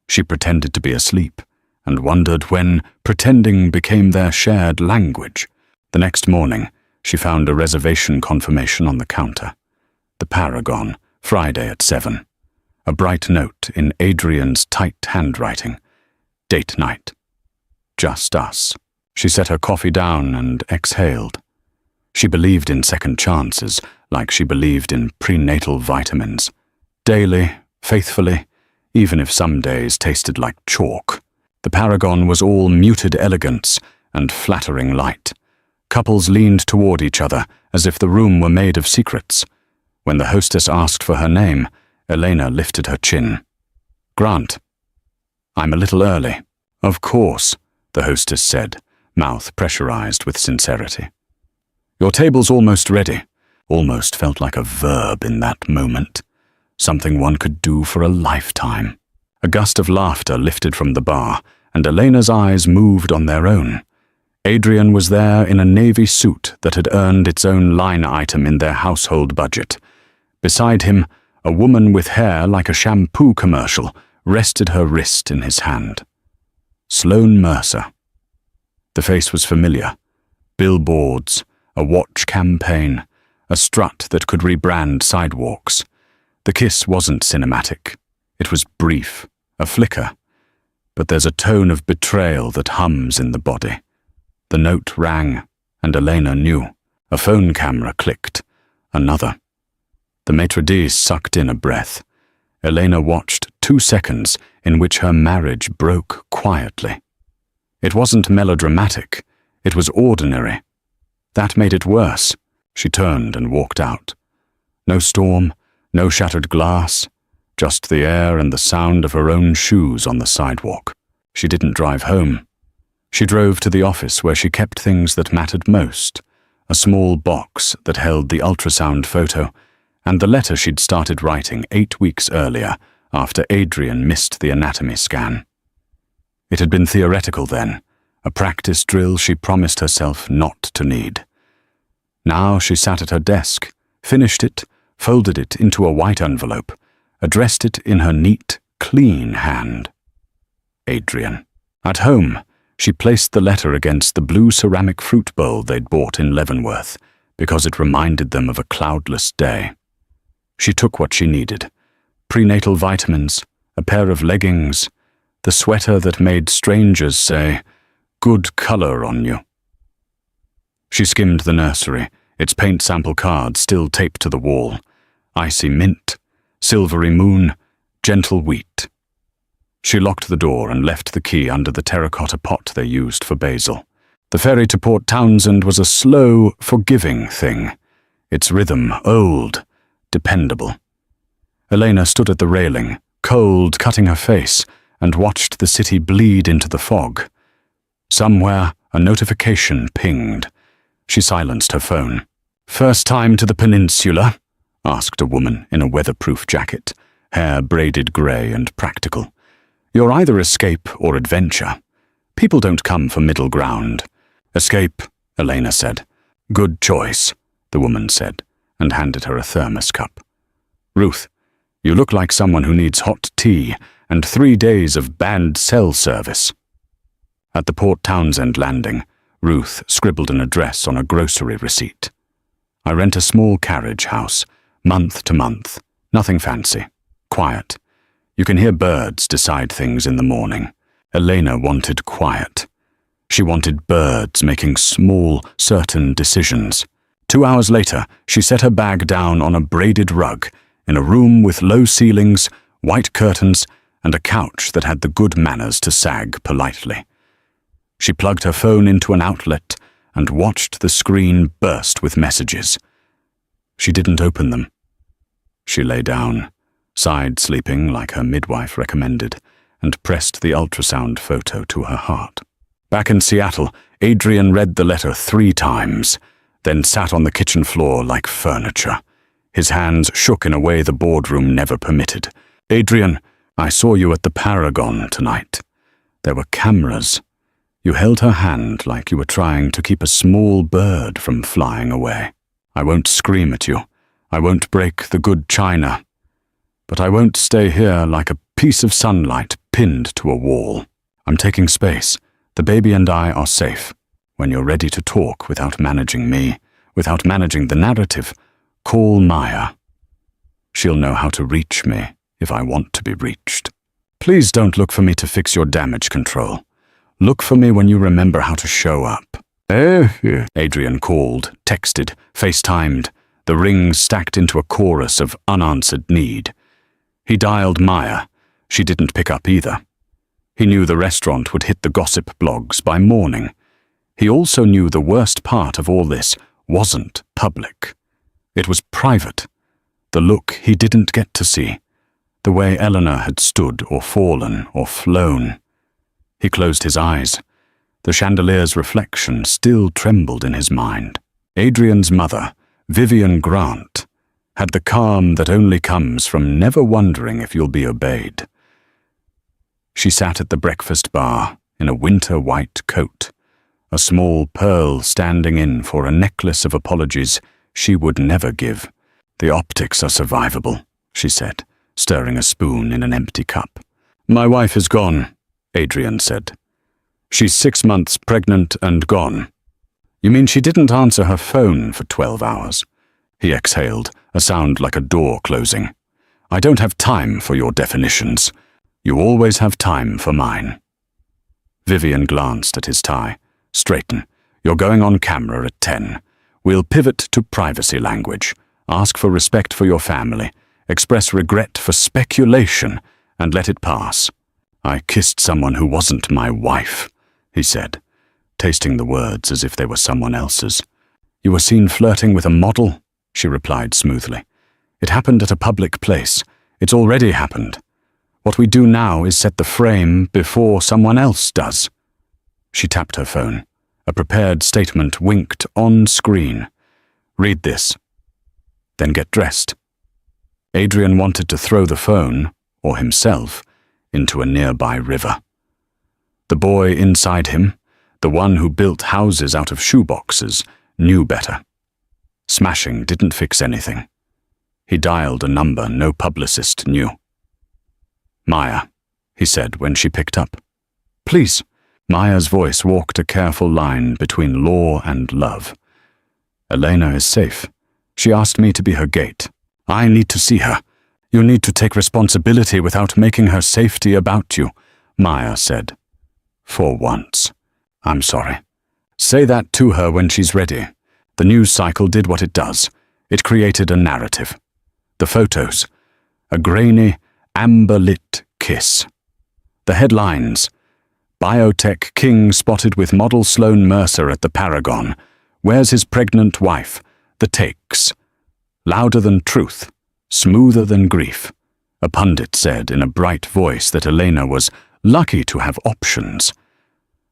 She pretended to be asleep and wondered when pretending became their shared language. The next morning, she found a reservation confirmation on the counter. The Paragon, Friday at 7. A bright note in Adrian's tight handwriting. Date night. Just us. She set her coffee down and exhaled. She believed in second chances, like she believed in prenatal vitamins. Daily, faithfully, even if some days tasted like chalk. The Paragon was all muted elegance and flattering light. Couples leaned toward each other as if the room were made of secrets. When the hostess asked for her name, Elena lifted her chin. Grant. I'm a little early. Of course, the hostess said, mouth pressurized with sincerity. Your table's almost ready. Almost felt like a verb in that moment. Something one could do for a lifetime. A gust of laughter lifted from the bar, and Elena's eyes moved on their own. Adrian was there in a navy suit that had earned its own line item in their household budget. Beside him, a woman with hair like a shampoo commercial rested her wrist in his hand. Sloane Mercer. The face was familiar. Billboards, a watch campaign, a strut that could rebrand sidewalks. The kiss wasn't cinematic. It was brief, a flicker. But there's a tone of betrayal that hums in the body. The note rang, and Elena knew. A phone camera clicked. Another. The maitre d' sucked in a breath. Elena watched 2 seconds in which her marriage broke quietly. It wasn't melodramatic. It was ordinary. That made it worse. She turned and walked out. No storm, no shattered glass, just the air and the sound of her own shoes on the sidewalk. She didn't drive home. She drove to the office where she kept things that mattered most, a small box that held the ultrasound photo and the letter she'd started writing 8 weeks earlier after Adrian missed the anatomy scan. It had been theoretical then, a practice drill she promised herself not to need. Now she sat at her desk, finished it, folded it into a white envelope, addressed it in her neat, clean hand. Adrian. At home, she placed the letter against the blue ceramic fruit bowl they'd bought in Leavenworth, because it reminded them of a cloudless day. She took what she needed. Prenatal vitamins, a pair of leggings, the sweater that made strangers say, "Good color on you." She skimmed the nursery, its paint sample card still taped to the wall. Icy mint, silvery moon, gentle wheat. She locked the door and left the key under the terracotta pot they used for basil. The ferry to Port Townsend was a slow, forgiving thing. Its rhythm old, dependable. Elena stood at the railing, cold cutting her face, and watched the city bleed into the fog. Somewhere, a notification pinged. She silenced her phone. "First time to the peninsula?" asked a woman in a weatherproof jacket, hair braided grey and practical. "You're either escape or adventure. People don't come for middle ground." "Escape," Elena said. "Good choice," the woman said, and handed her a thermos cup. "Ruth, you look like someone who needs hot tea and 3 days of bad cell service." At the Port Townsend landing, Ruth scribbled an address on a grocery receipt. "I rent a small carriage house, month to month. Nothing fancy. Quiet. You can hear birds decide things in the morning. Elena wanted quiet. She wanted birds making small, certain decisions. 2 hours later, she set her bag down on a braided rug in a room with low ceilings, white curtains, and a couch that had the good manners to sag politely. She plugged her phone into an outlet and watched the screen burst with messages. She didn't open them. She lay down, side-sleeping like her midwife recommended, and pressed the ultrasound photo to her heart. Back in Seattle, Adrian read the letter 3 times, then sat on the kitchen floor like furniture. His hands shook in a way the boardroom never permitted. "Adrian, I saw you at the Paragon tonight. There were cameras. You held her hand like you were trying to keep a small bird from flying away. I won't scream at you. I won't break the good china. But I won't stay here like a piece of sunlight pinned to a wall. I'm taking space. The baby and I are safe. When you're ready to talk without managing me, without managing the narrative, call Maya. She'll know how to reach me if I want to be reached. Please don't look for me to fix your damage control. Look for me when you remember how to show up." Adrian called, texted, FaceTimed, the rings stacked into a chorus of unanswered need. He dialed Maya. She didn't pick up either. He knew the restaurant would hit the gossip blogs by morning. He also knew the worst part of all this wasn't public. It was private. The look he didn't get to see. The way Eleanor had stood or fallen or flown. He closed his eyes. The chandelier's reflection still trembled in his mind. Adrian's mother, Vivian Grant, had the calm that only comes from never wondering if you'll be obeyed. She sat at the breakfast bar in a winter white coat, a small pearl standing in for a necklace of apologies she would never give. "The optics are survivable," she said, stirring a spoon in an empty cup. "My wife is gone," Adrian said. "She's 6 months pregnant and gone." "You mean she didn't answer her phone for 12 hours? He exhaled, a sound like a door closing. "I don't have time for your definitions. You always have time for mine." Vivian glanced at his tie. "Straighten. You're going on camera at 10. We'll pivot to privacy language. Ask for respect for your family. Express regret for speculation, and let it pass." "I kissed someone who wasn't my wife," he said, tasting the words as if they were someone else's. "You were seen flirting with a model," she replied smoothly. "It happened at a public place. It's already happened. What we do now is set the frame before someone else does." She tapped her phone. A prepared statement winked on screen. "Read this. Then get dressed." Adrian wanted to throw the phone, or himself, into a nearby river. The boy inside him, the one who built houses out of shoeboxes, knew better. Smashing didn't fix anything. He dialed a number no publicist knew. "Maya," he said when she picked up. "Please." Maya's voice walked a careful line between law and love. "Elena is safe. She asked me to be her gate. I need to see her. You need to take responsibility without making her safety about you," Maya said. "For once. I'm sorry. Say that to her when she's ready." The news cycle did what it does. It created a narrative. The photos. A grainy, amber-lit kiss. The headlines. Biotech king spotted with model Sloane Mercer at the Paragon. Where's his pregnant wife? The takes. Louder than truth. Smoother than grief. A pundit said in a bright voice that Elena was lucky to have options.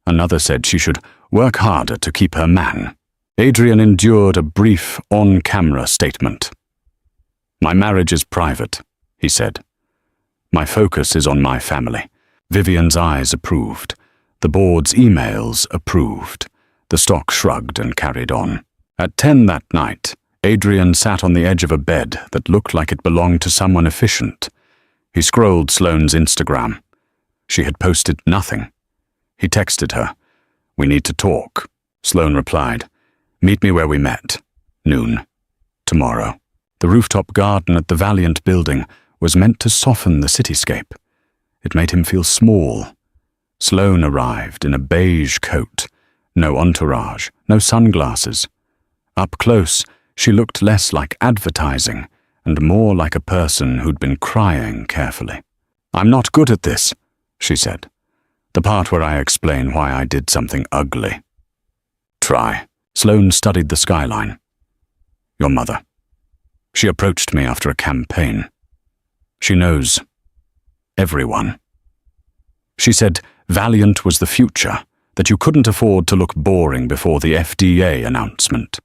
Another said she should work harder to keep her man. Adrian endured a brief, on-camera statement. "My marriage is private," he said. "My focus is on my family." Vivian's eyes approved. The board's emails approved. The stock shrugged and carried on. At 10 that night, Adrian sat on the edge of a bed that looked like it belonged to someone efficient. He scrolled Sloane's Instagram. She had posted nothing. He texted her. "We need to talk." Sloane replied, "Meet me where we met. Noon. Tomorrow." The rooftop garden at the Valiant building was meant to soften the cityscape. It made him feel small. Sloane arrived in a beige coat, no entourage, no sunglasses. Up close, she looked less like advertising and more like a person who'd been crying carefully. "I'm not good at this," she said. "The part where I explain why I did something ugly." "Try." Sloane studied the skyline. "Your mother. She approached me after a campaign. She knows everyone. She said Valiant was the future, that you couldn't afford to look boring before the FDA announcement.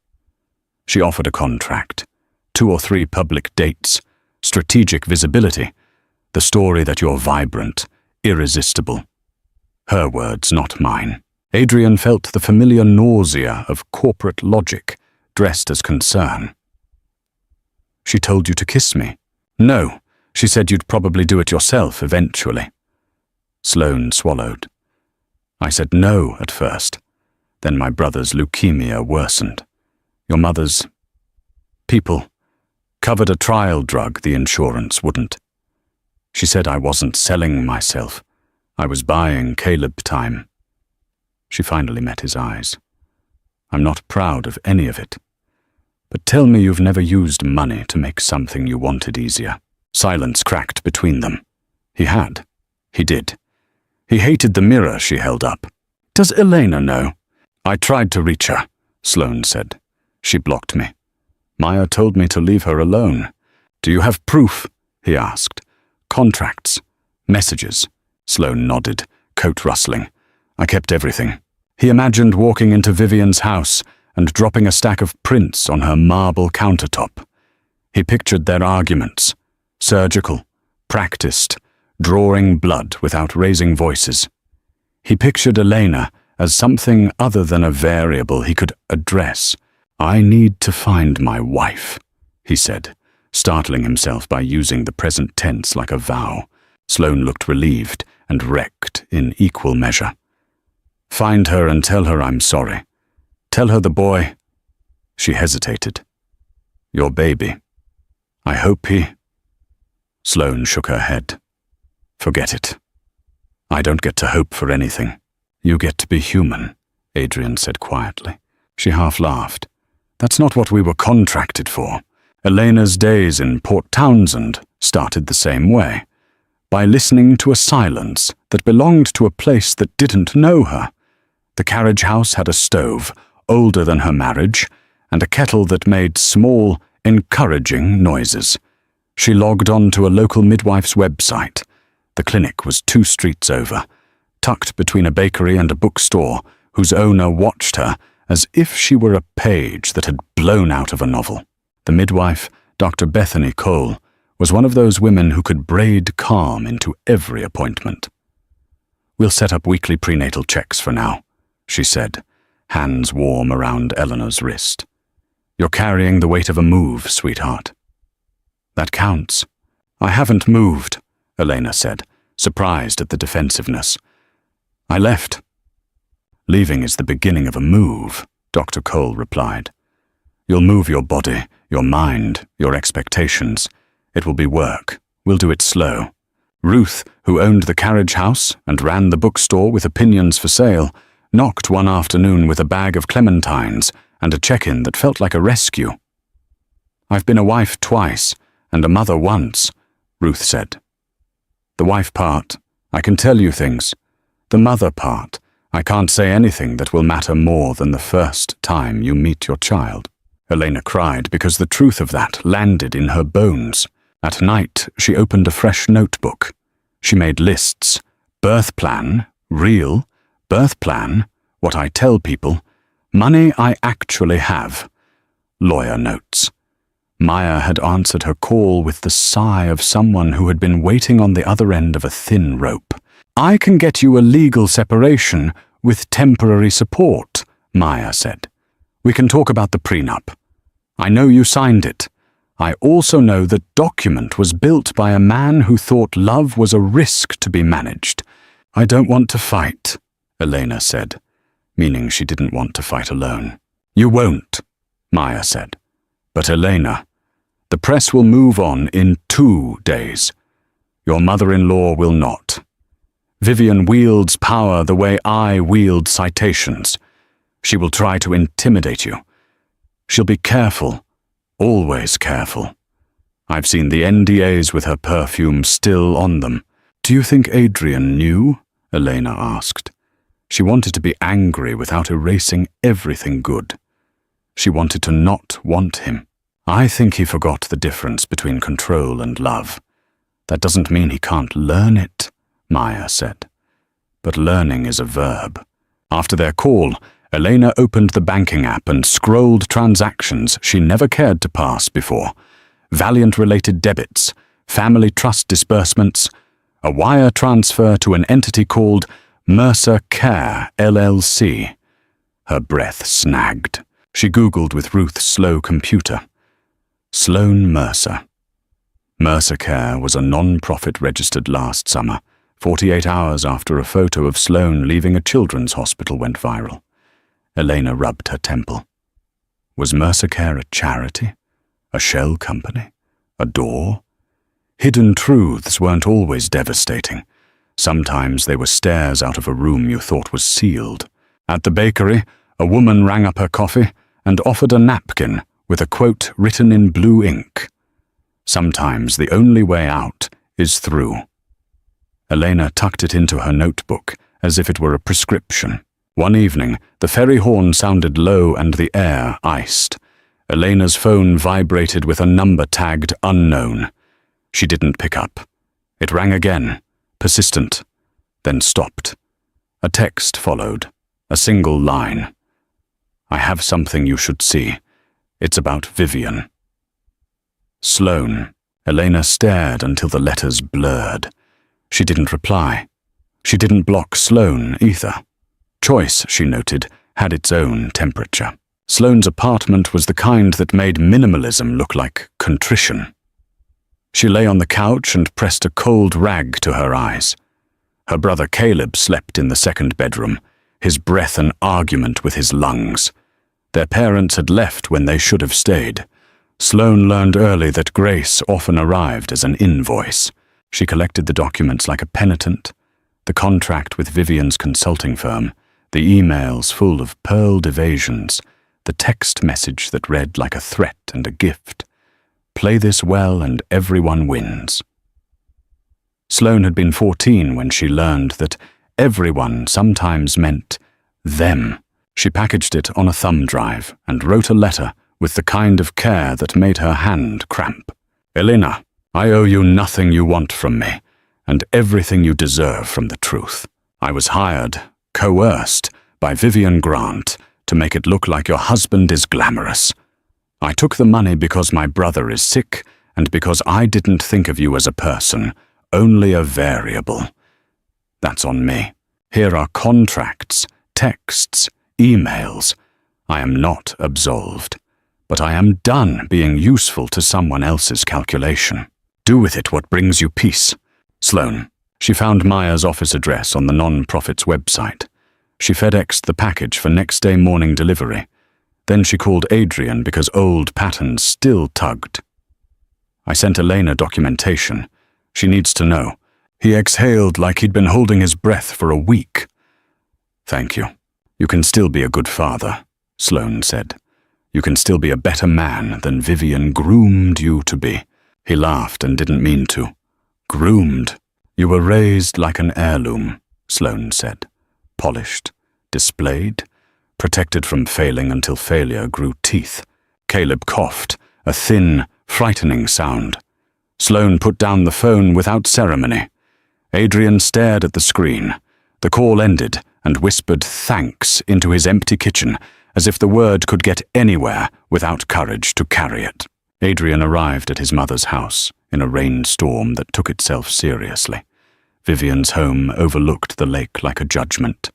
She offered a contract, 2 or 3 public dates, strategic visibility, the story that you're vibrant, irresistible. Her words, not mine. Adrian felt the familiar nausea of corporate logic dressed as concern. "She told you to kiss me?" "No, she said you'd probably do it yourself eventually." Sloane swallowed. "I said no at first. Then my brother's leukemia worsened. Your mother's people covered a trial drug the insurance wouldn't. She said I wasn't selling myself. I was buying Caleb time." She finally met his eyes. "I'm not proud of any of it. But tell me you've never used money to make something you wanted easier." Silence cracked between them. He had. He did. He hated the mirror she held up. "Does Elena know?" "I tried to reach her," Sloane said. "She blocked me. Maya told me to leave her alone." "Do you have proof?" he asked. "Contracts? Messages?" Sloane nodded, coat rustling. "I kept everything." He imagined walking into Vivian's house and dropping a stack of prints on her marble countertop. He pictured their arguments, surgical, practiced, drawing blood without raising voices. He pictured Elena as something other than a variable he could address. "I need to find my wife," he said, startling himself by using the present tense like a vow. Sloane looked relieved and wrecked in equal measure. "Find her and tell her I'm sorry. Tell her the boy—" She hesitated. "Your baby. I hope he—" Sloane shook her head. "Forget it. I don't get to hope for anything. You get to be human," Adrian said quietly. She half laughed. "That's not what we were contracted for. Elena's days in Port Townsend started the same way, by listening to a silence that belonged to a place that didn't know her. The carriage house had a stove, older than her marriage, and a kettle that made small, encouraging noises. She logged on to a local midwife's website. The clinic was 2 streets over, tucked between a bakery and a bookstore, whose owner watched her as if she were a page that had blown out of a novel. The midwife, Dr. Bethany Cole, was one of those women who could braid calm into every appointment. "We'll set up weekly prenatal checks for now," she said, hands warm around Eleanor's wrist. "You're carrying the weight of a move, sweetheart." "That counts." "I haven't moved," Elena said, surprised at the defensiveness. "I left." "Leaving is the beginning of a move," Dr. Cole replied. "You'll move your body, your mind, your expectations. It will be work. We'll do it slow." Ruth, who owned the carriage house and ran the bookstore with opinions for sale, knocked one afternoon with a bag of clementines and a check-in that felt like a rescue. "I've been a wife twice and a mother once," Ruth said. "The wife part, I can tell you things. The mother part, I can't say anything that will matter more than the first time you meet your child." Elena cried because the truth of that landed in her bones. At night, she opened a fresh notebook. She made lists. Birth plan, real. Birth plan, what I tell people. Money I actually have. Lawyer notes. Maya had answered her call with the sigh of someone who had been waiting on the other end of a thin rope. "I can get you a legal separation with temporary support," Maya said. "We can talk about the prenup. I know you signed it. I also know the document was built by a man who thought love was a risk to be managed." "I don't want to fight," Elena said, meaning she didn't want to fight alone. "You won't," Maya said. "But Elena, the press will move on in 2 days. Your mother-in-law will not. Vivian wields power the way I wield citations. She will try to intimidate you. She'll be careful, always careful. I've seen the NDAs with her perfume still on them. Do you think Adrian knew? Elena asked. She wanted to be angry without erasing everything good. She wanted to not want him. I think he forgot the difference between control and love. That doesn't mean he can't learn it, Maya said. But learning is a verb. After their call, Elena opened the banking app and scrolled transactions she never cared to pass before. Valiant-related debits, family trust disbursements, a wire transfer to an entity called Mercer Care, LLC. Her breath snagged. She Googled with Ruth's slow computer. Sloan Mercer. Mercer Care was a non-profit registered last summer, 48 hours after a photo of Sloan leaving a children's hospital went viral. Elena rubbed her temple. Was Mercer Care a charity? A shell company? A door? Hidden truths weren't always devastating. Sometimes they were stares out of a room you thought was sealed. At the bakery, a woman rang up her coffee and offered a napkin with a quote written in blue ink. Sometimes the only way out is through. Elena tucked it into her notebook as if it were a prescription. One evening, the ferry horn sounded low and the air iced. Elena's phone vibrated with a number tagged unknown. She didn't pick up. It rang again, persistent, then stopped. A text followed, a single line. I have something you should see. It's about Vivian. Sloan. Elena stared until the letters blurred. She didn't reply. She didn't block Sloan either. Choice, she noted, had its own temperature. Sloan's apartment was the kind that made minimalism look like contrition. She lay on the couch and pressed a cold rag to her eyes. Her brother Caleb slept in the second bedroom, his breath an argument with his lungs. Their parents had left when they should have stayed. Sloan learned early that grace often arrived as an invoice. She collected the documents like a penitent, the contract with Vivian's consulting firm, the emails full of pearled evasions, the text message that read like a threat and a gift. Play this well and everyone wins. Sloan had been 14 when she learned that everyone sometimes meant them. She packaged it on a thumb drive and wrote a letter with the kind of care that made her hand cramp. Elena, I owe you nothing you want from me, and everything you deserve from the truth. I was hired, coerced, by Vivian Grant to make it look like your husband is glamorous. I took the money because my brother is sick and because I didn't think of you as a person, only a variable. That's on me. Here are contracts, texts, emails. I am not absolved, but I am done being useful to someone else's calculation. Do with it what brings you peace. Sloan. She found Maya's office address on the non-profit's website. She FedExed the package for next day morning delivery. Then she called Adrian because old patterns still tugged. I sent Elena documentation. She needs to know. He exhaled like he'd been holding his breath for a week. Thank you. You can still be a good father, Sloan said. You can still be a better man than Vivian groomed you to be. He laughed and didn't mean to. Groomed. You were raised like an heirloom, Sloan said. Polished, displayed, protected from failing until failure grew teeth. Caleb coughed, a thin, frightening sound. Sloan put down the phone without ceremony. Adrian stared at the screen. The call ended and whispered thanks into his empty kitchen, as if the word could get anywhere without courage to carry it. Adrian arrived at his mother's house in a rainstorm that took itself seriously. Vivian's home overlooked the lake like a judgment.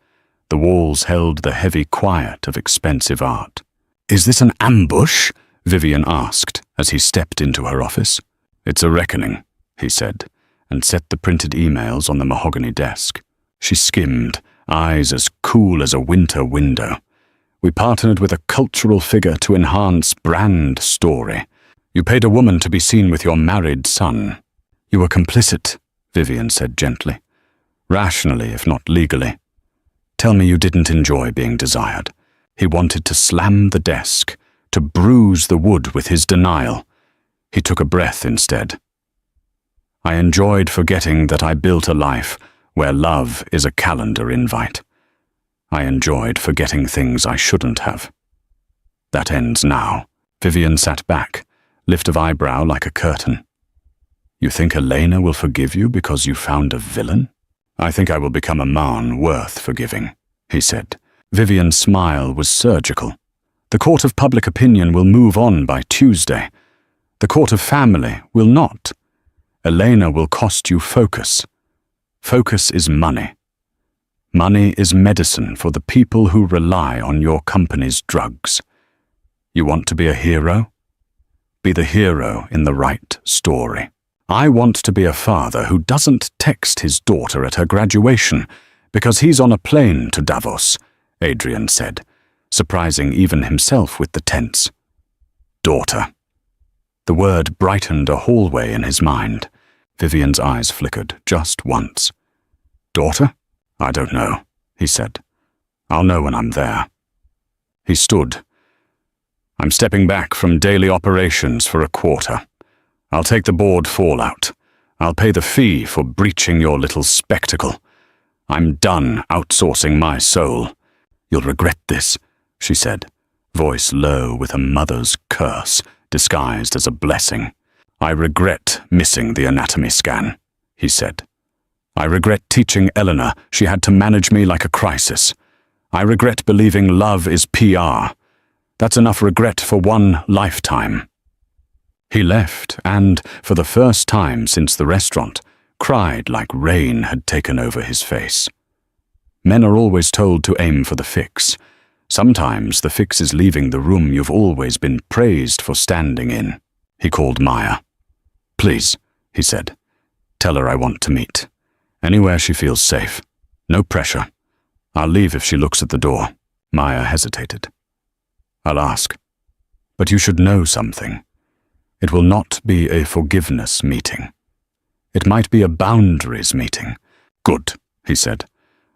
The walls held the heavy quiet of expensive art. Is this an ambush? Vivian asked as he stepped into her office. It's a reckoning, he said, and set the printed emails on the mahogany desk. She skimmed, eyes as cool as a winter window. We partnered with a cultural figure to enhance brand story. You paid a woman to be seen with your married son. You were complicit, Vivian said gently. Rationally, if not legally. Tell me you didn't enjoy being desired. He wanted to slam the desk, to bruise the wood with his denial. He took a breath instead. I enjoyed forgetting that I built a life where love is a calendar invite. I enjoyed forgetting things I shouldn't have. That ends now. Vivian sat back, lift of eyebrow like a curtain. You think Elena will forgive you because you found a villain? I think I will become a man worth forgiving, he said. Vivian's smile was surgical. The court of public opinion will move on by Tuesday. The court of family will not. Elena will cost you focus. Focus is money. Money is medicine for the people who rely on your company's drugs. You want to be a hero? Be the hero in the right story. I want to be a father who doesn't text his daughter at her graduation because he's on a plane to Davos, Adrian said, surprising even himself with the tense. Daughter. The word brightened a hallway in his mind. Vivian's eyes flickered just once. Daughter? I don't know, he said. I'll know when I'm there. He stood. I'm stepping back from daily operations for a quarter. I'll take the board fallout. I'll pay the fee for breaching your little spectacle. I'm done outsourcing my soul. You'll regret this, she said, voice low with a mother's curse, disguised as a blessing. I regret missing the anatomy scan, he said. I regret teaching Eleanor she had to manage me like a crisis. I regret believing love is PR. That's enough regret for one lifetime. He left and, for the first time since the restaurant, cried like rain had taken over his face. Men are always told to aim for the fix. Sometimes the fix is leaving the room you've always been praised for standing in. He called Maya. Please, he said. Tell her I want to meet. Anywhere she feels safe. No pressure. I'll leave if she looks at the door. Maya hesitated. I'll ask. But you should know something. It will not be a forgiveness meeting. It might be a boundaries meeting. Good, he said.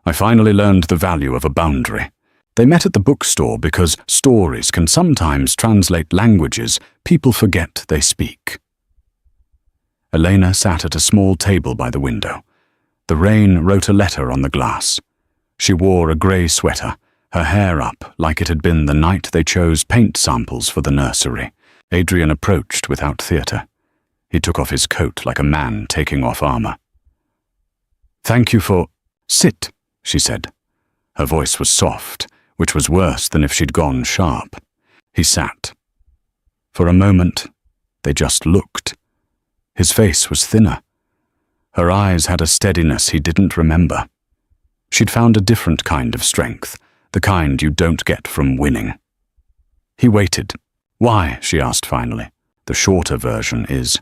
I finally learned the value of a boundary. They met at the bookstore because stories can sometimes translate languages people forget they speak. Elena sat at a small table by the window. The rain wrote a letter on the glass. She wore a grey sweater, her hair up like it had been the night they chose paint samples for the nursery. Adrian approached without theatre. He took off his coat like a man taking off armour. Thank you for— Sit, she said. Her voice was soft, which was worse than if she'd gone sharp. He sat. For a moment, they just looked. His face was thinner. Her eyes had a steadiness he didn't remember. She'd found a different kind of strength, the kind you don't get from winning. He waited. Why? She asked finally. The shorter version is,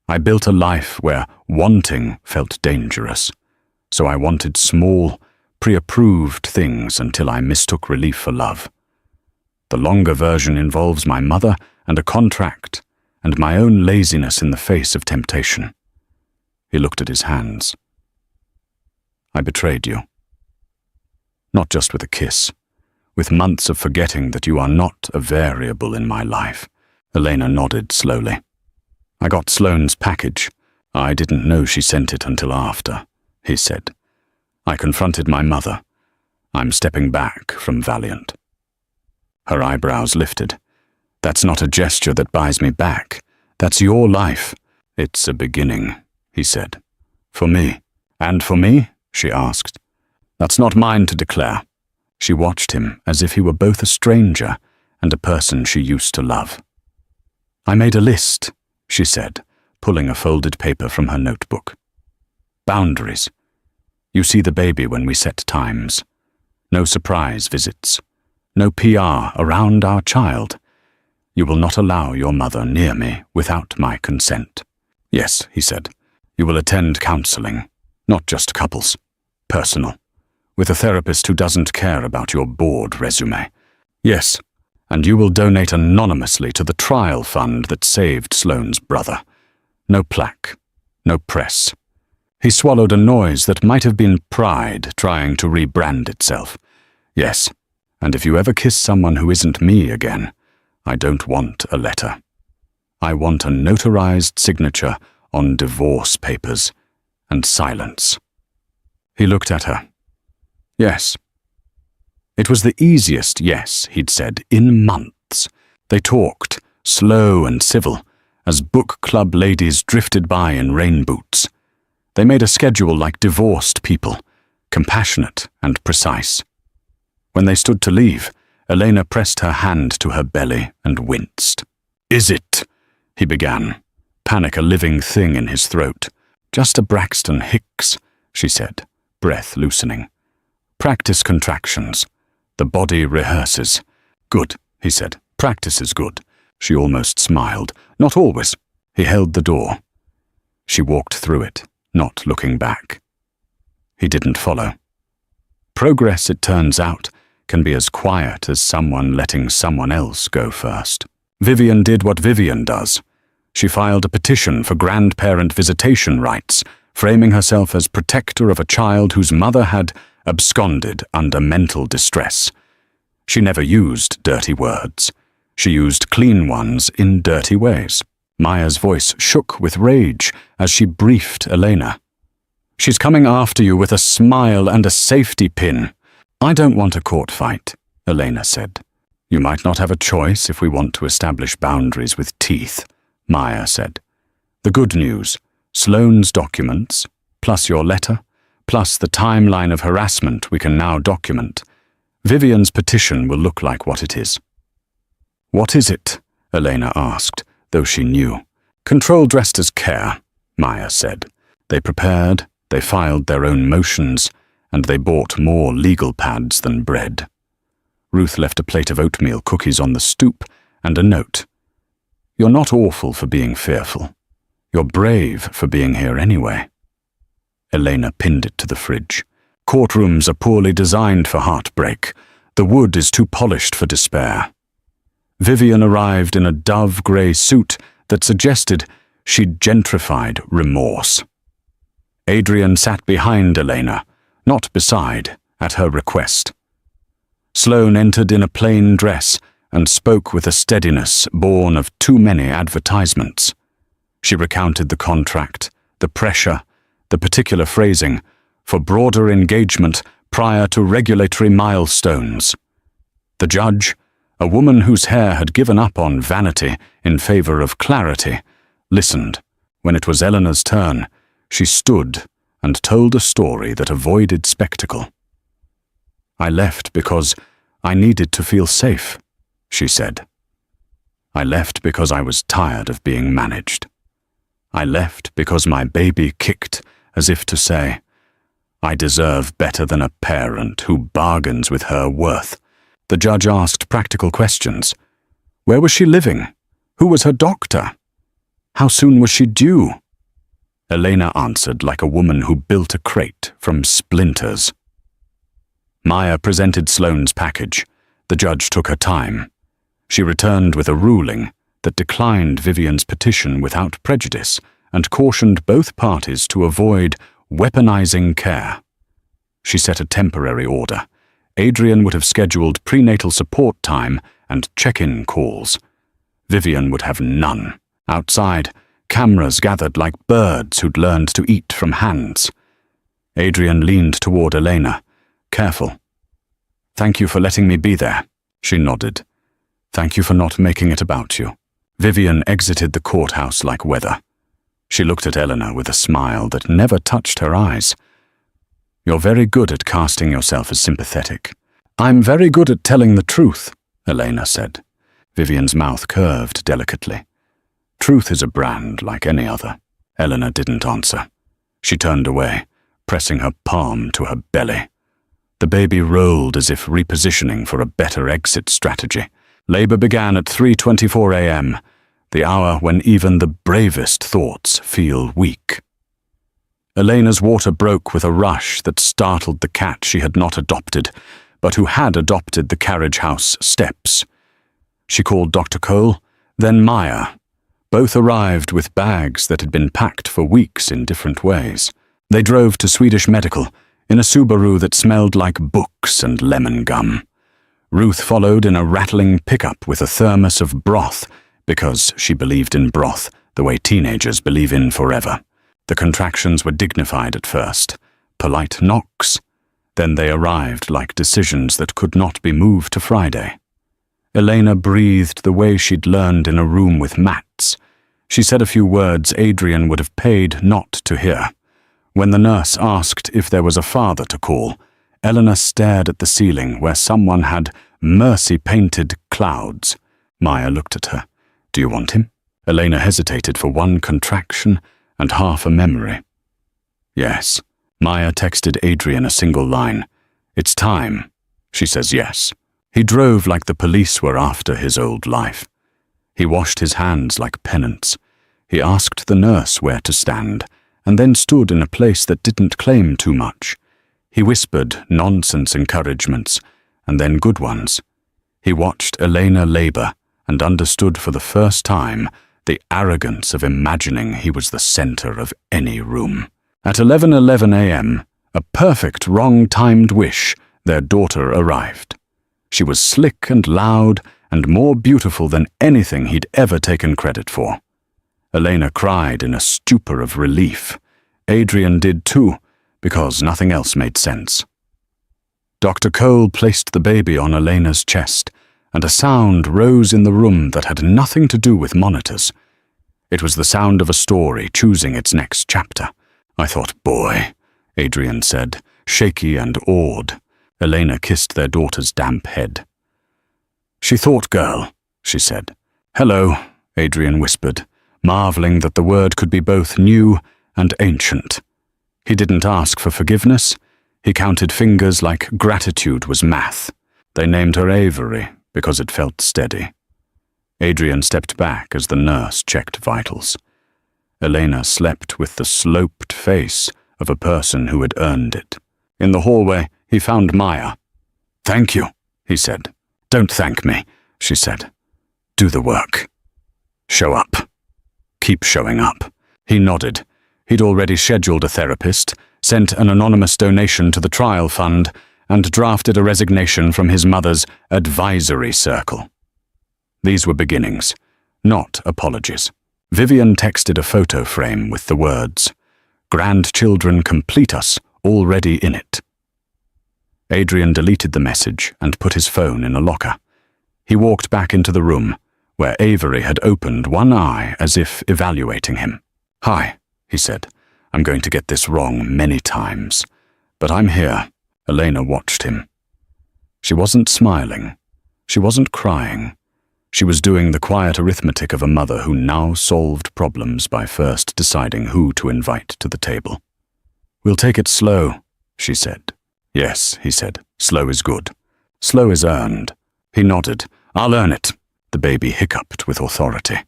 I built a life where wanting felt dangerous, so I wanted small, pre-approved things until I mistook relief for love. The longer version involves my mother and a contract, and my own laziness in the face of temptation. He looked at his hands. I betrayed you. Not just with a kiss, with months of forgetting that you are not a variable in my life. Elena nodded slowly. I got Sloane's package. I didn't know she sent it until after, he said. I confronted my mother. I'm stepping back from Valiant. Her eyebrows lifted. That's not a gesture that buys me back. That's your life. It's a beginning, he said. For me. And for me? She asked. That's not mine to declare. She watched him as if he were both a stranger and a person she used to love. I made a list, she said, pulling a folded paper from her notebook. Boundaries. You see the baby when we set times. No surprise visits. No PR around our child. You will not allow your mother near me without my consent. Yes, he said. You will attend counseling, not just couples. Personal. With a therapist who doesn't care about your board resume. Yes, and you will donate anonymously to the trial fund that saved Sloane's brother. No plaque, no press. He swallowed a noise that might have been pride trying to rebrand itself. Yes, and if you ever kiss someone who isn't me again, I don't want a letter. I want a notarized signature on divorce papers and silence. He looked at her. Yes. It was the easiest yes, he'd said, in months. They talked, slow and civil, as book club ladies drifted by in rain boots. They made a schedule like divorced people, compassionate and precise. When they stood to leave, Elena pressed her hand to her belly and winced. "Is it?" he began, panic a living thing in his throat. "Just a Braxton Hicks," she said, breath loosening. "Practice contractions. The body rehearses." "Good," he said. "Practice is good." She almost smiled. "Not always." He held the door. She walked through it, not looking back. He didn't follow. Progress, it turns out, can be as quiet as someone letting someone else go first. Vivian did what Vivian does. She filed a petition for grandparent visitation rights, framing herself as protector of a child whose mother had absconded under mental distress. She never used dirty words. She used clean ones in dirty ways. Maya's voice shook with rage as she briefed Elena. "She's coming after you with a smile and a safety pin." "I don't want a court fight," Elena said. "You might not have a choice if we want to establish boundaries with teeth," Maya said. "The good news, Sloane's documents, plus your letter, plus the timeline of harassment we can now document. Vivian's petition will look like what it is." "What is it?" Elena asked, though she knew. "Control dressed as care," Maya said. "They prepared, they filed their own motions, and they bought more legal pads than bread." Ruth left a plate of oatmeal cookies on the stoop and a note. "You're not awful for being fearful. You're brave for being here anyway." Elena pinned it to the fridge. "Courtrooms are poorly designed for heartbreak. The wood is too polished for despair." Vivian arrived in a dove-grey suit that suggested she'd gentrified remorse. Adrian sat behind Elena, not beside, at her request. Sloane entered in a plain dress and spoke with a steadiness born of too many advertisements. She recounted the contract, the pressure, the particular phrasing, for broader engagement prior to regulatory milestones. The judge, a woman whose hair had given up on vanity in favor of clarity, listened. When it was Eleanor's turn, she stood and told a story that avoided spectacle. "I left because I needed to feel safe," she said. "I left because I was tired of being managed. I left because my baby kicked as if to say, I deserve better than a parent who bargains with her worth." The judge asked practical questions. Where was she living? Who was her doctor? How soon was she due? Elena answered like a woman who built a crate from splinters. Maya presented Sloane's package. The judge took her time. She returned with a ruling that declined Vivian's petition without prejudice and cautioned both parties to avoid weaponizing care. She set a temporary order. Adrian would have scheduled prenatal support time and check-in calls. Vivian would have none. Outside, cameras gathered like birds who'd learned to eat from hands. Adrian leaned toward Elena. Careful. "Thank you for letting me be there." She nodded. "Thank you for not making it about you." Vivian exited the courthouse like weather. She looked at Eleanor with a smile that never touched her eyes. "You're very good at casting yourself as sympathetic." "I'm very good at telling the truth," Elena said. Vivian's mouth curved delicately. "Truth is a brand like any other." Eleanor didn't answer. She turned away, pressing her palm to her belly. The baby rolled as if repositioning for a better exit strategy. Labor began at 3:24 a.m., the hour when even the bravest thoughts feel weak. Elena's water broke with a rush that startled the cat she had not adopted, but who had adopted the carriage house steps. She called Dr. Cole, then Maya. Both arrived with bags that had been packed for weeks in different ways. They drove to Swedish Medical in a Subaru that smelled like books and lemon gum. Ruth followed in a rattling pickup with a thermos of broth because she believed in broth the way teenagers believe in forever. The contractions were dignified at first, polite knocks. Then they arrived like decisions that could not be moved to Friday. Elena breathed the way she'd learned in a room with mats. She said a few words Adrian would have paid not to hear. When the nurse asked if there was a father to call, Eleanor stared at the ceiling where someone had mercy-painted clouds. Maya looked at her. "Do you want him?" Elena hesitated for one contraction and half a memory. "Yes." Maya texted Adrian a single line. "It's time." She says yes. He drove like the police were after his old life. He washed his hands like penance. He asked the nurse where to stand, and then stood in a place that didn't claim too much. He whispered nonsense encouragements, and then good ones. He watched Elena labor and understood for the first time the arrogance of imagining he was the center of any room. At 11:11 a.m., a perfect wrong-timed wish, their daughter arrived. She was slick and loud and more beautiful than anything he'd ever taken credit for. Elena cried in a stupor of relief. Adrian did too, because nothing else made sense. Dr. Cole placed the baby on Elena's chest, and a sound rose in the room that had nothing to do with monitors. It was the sound of a story choosing its next chapter. "I thought, boy," Adrian said, shaky and awed. Elena kissed their daughter's damp head. "She thought, girl," she said. "Hello," Adrian whispered, marveling that the word could be both new and ancient. He didn't ask for forgiveness. He counted fingers like gratitude was math. They named her Avery because it felt steady. Adrian stepped back as the nurse checked vitals. Elena slept with the sloped face of a person who had earned it. In the hallway, he found Maya. "Thank you," he said. "Don't thank me," she said. "Do the work. Show up. Keep showing up." He nodded. He'd already scheduled a therapist, sent an anonymous donation to the trial fund, and drafted a resignation from his mother's advisory circle. These were beginnings, not apologies. Vivian texted a photo frame with the words, "Grandchildren complete us, already in it." Adrian deleted the message and put his phone in a locker. He walked back into the room, where Avery had opened one eye as if evaluating him. "Hi," he said. "I'm going to get this wrong many times, but I'm here." Elena watched him. She wasn't smiling. She wasn't crying. She was doing the quiet arithmetic of a mother who now solved problems by first deciding who to invite to the table. "We'll take it slow," she said. "Yes," he said. "Slow is good. Slow is earned." He nodded. "I'll earn it." The baby hiccuped with authority.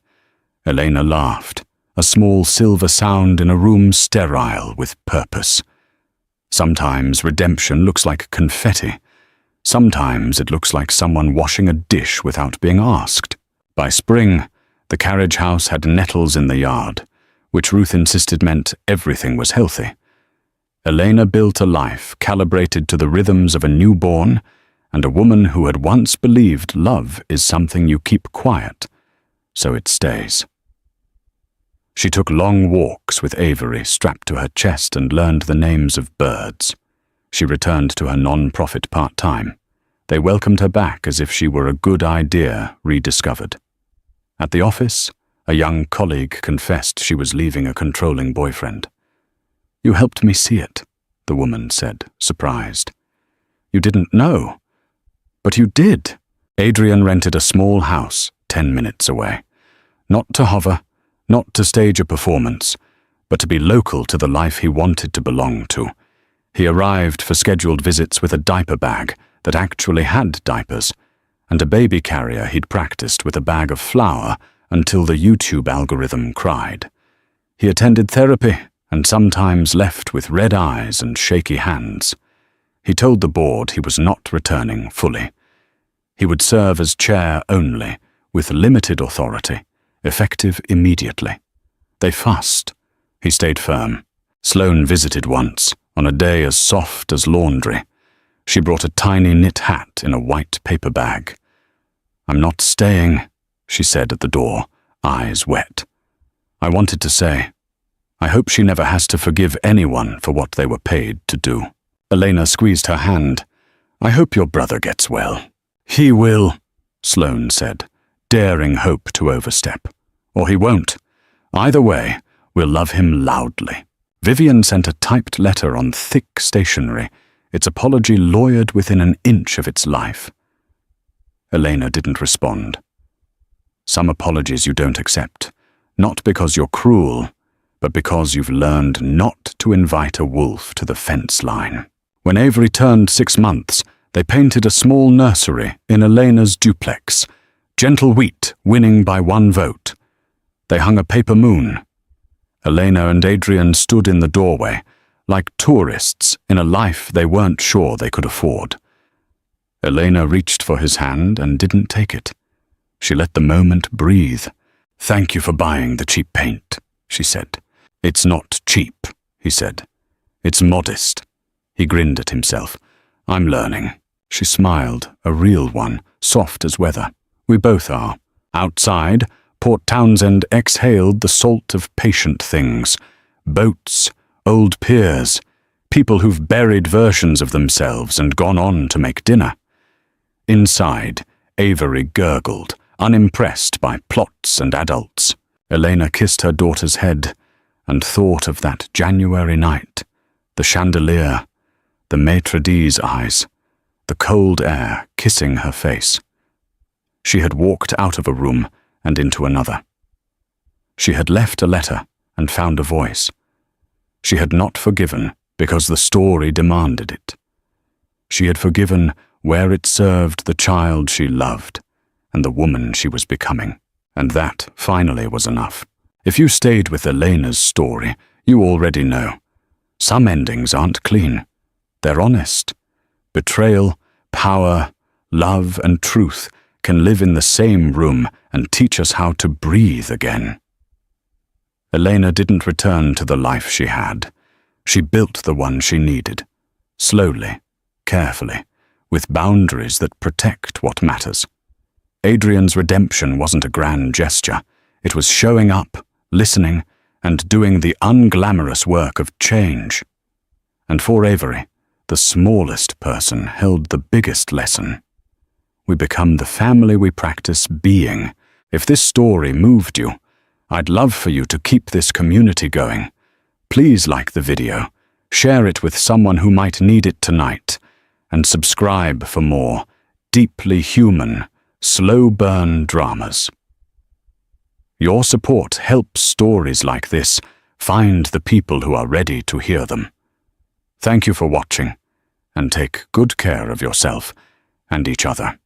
Elena laughed, a small silver sound in a room sterile with purpose. Sometimes redemption looks like confetti. Sometimes it looks like someone washing a dish without being asked. By spring, the carriage house had nettles in the yard, which Ruth insisted meant everything was healthy. Elena built a life calibrated to the rhythms of a newborn and a woman who had once believed love is something you keep quiet, so it stays. She took long walks with Avery strapped to her chest and learned the names of birds. She returned to her non-profit part-time. They welcomed her back as if she were a good idea rediscovered. At the office, a young colleague confessed she was leaving a controlling boyfriend. "You helped me see it," the woman said, surprised. "You didn't know." "But you did." Adrian rented a small house 10 minutes away. Not to hover, not to stage a performance, but to be local to the life he wanted to belong to. He arrived for scheduled visits with a diaper bag that actually had diapers, and a baby carrier he'd practiced with a bag of flour until the YouTube algorithm cried. He attended therapy and sometimes left with red eyes and shaky hands. He told the board he was not returning fully. He would serve as chair only, with limited authority, effective immediately. They fussed. He stayed firm. Sloane visited once, on a day as soft as laundry. She brought a tiny knit hat in a white paper bag. "I'm not staying," she said at the door, eyes wet. I wanted to say, I hope she never has to forgive anyone for what they were paid to do. Elena squeezed her hand. "I hope your brother gets well." "He will," Sloane said, daring hope to overstep. "Or he won't. Either way, we'll love him loudly." Vivian sent a typed letter on thick stationery, its apology lawyered within an inch of its life. Elena didn't respond. Some apologies you don't accept, not because you're cruel, but because you've learned not to invite a wolf to the fence line. When Avery turned 6 months, they painted a small nursery in Elena's duplex, Gentle Wheat winning by 1 vote. They hung a paper moon. Elena and Adrian stood in the doorway, like tourists in a life they weren't sure they could afford. Elena reached for his hand and didn't take it. She let the moment breathe. "Thank you for buying the cheap paint," she said. "It's not cheap," he said. "It's modest." He grinned at himself. "I'm learning." She smiled, a real one, soft as weather. "We both are." Outside, Port Townsend exhaled the salt of patient things. Boats, old piers, people who've buried versions of themselves and gone on to make dinner. Inside, Avery gurgled, unimpressed by plots and adults. Elena kissed her daughter's head and thought of that January night, the chandelier, the maitre d's eyes, the cold air kissing her face. She had walked out of a room and into another. She had left a letter and found a voice. She had not forgiven because the story demanded it. She had forgiven where it served the child she loved and the woman she was becoming, and that finally was enough. If you stayed with Elena's story, you already know. Some endings aren't clean. They're honest. Betrayal, power, love, and truth can live in the same room and teach us how to breathe again. Elena didn't return to the life she had. She built the one she needed, slowly, carefully, with boundaries that protect what matters. Adrian's redemption wasn't a grand gesture. It was showing up, listening, and doing the unglamorous work of change. And for Avery, the smallest person held the biggest lesson. We become the family we practice being. If this story moved you, I'd love for you to keep this community going. Please like the video, share it with someone who might need it tonight, and subscribe for more deeply human, slow-burn dramas. Your support helps stories like this find the people who are ready to hear them. Thank you for watching, and take good care of yourself and each other.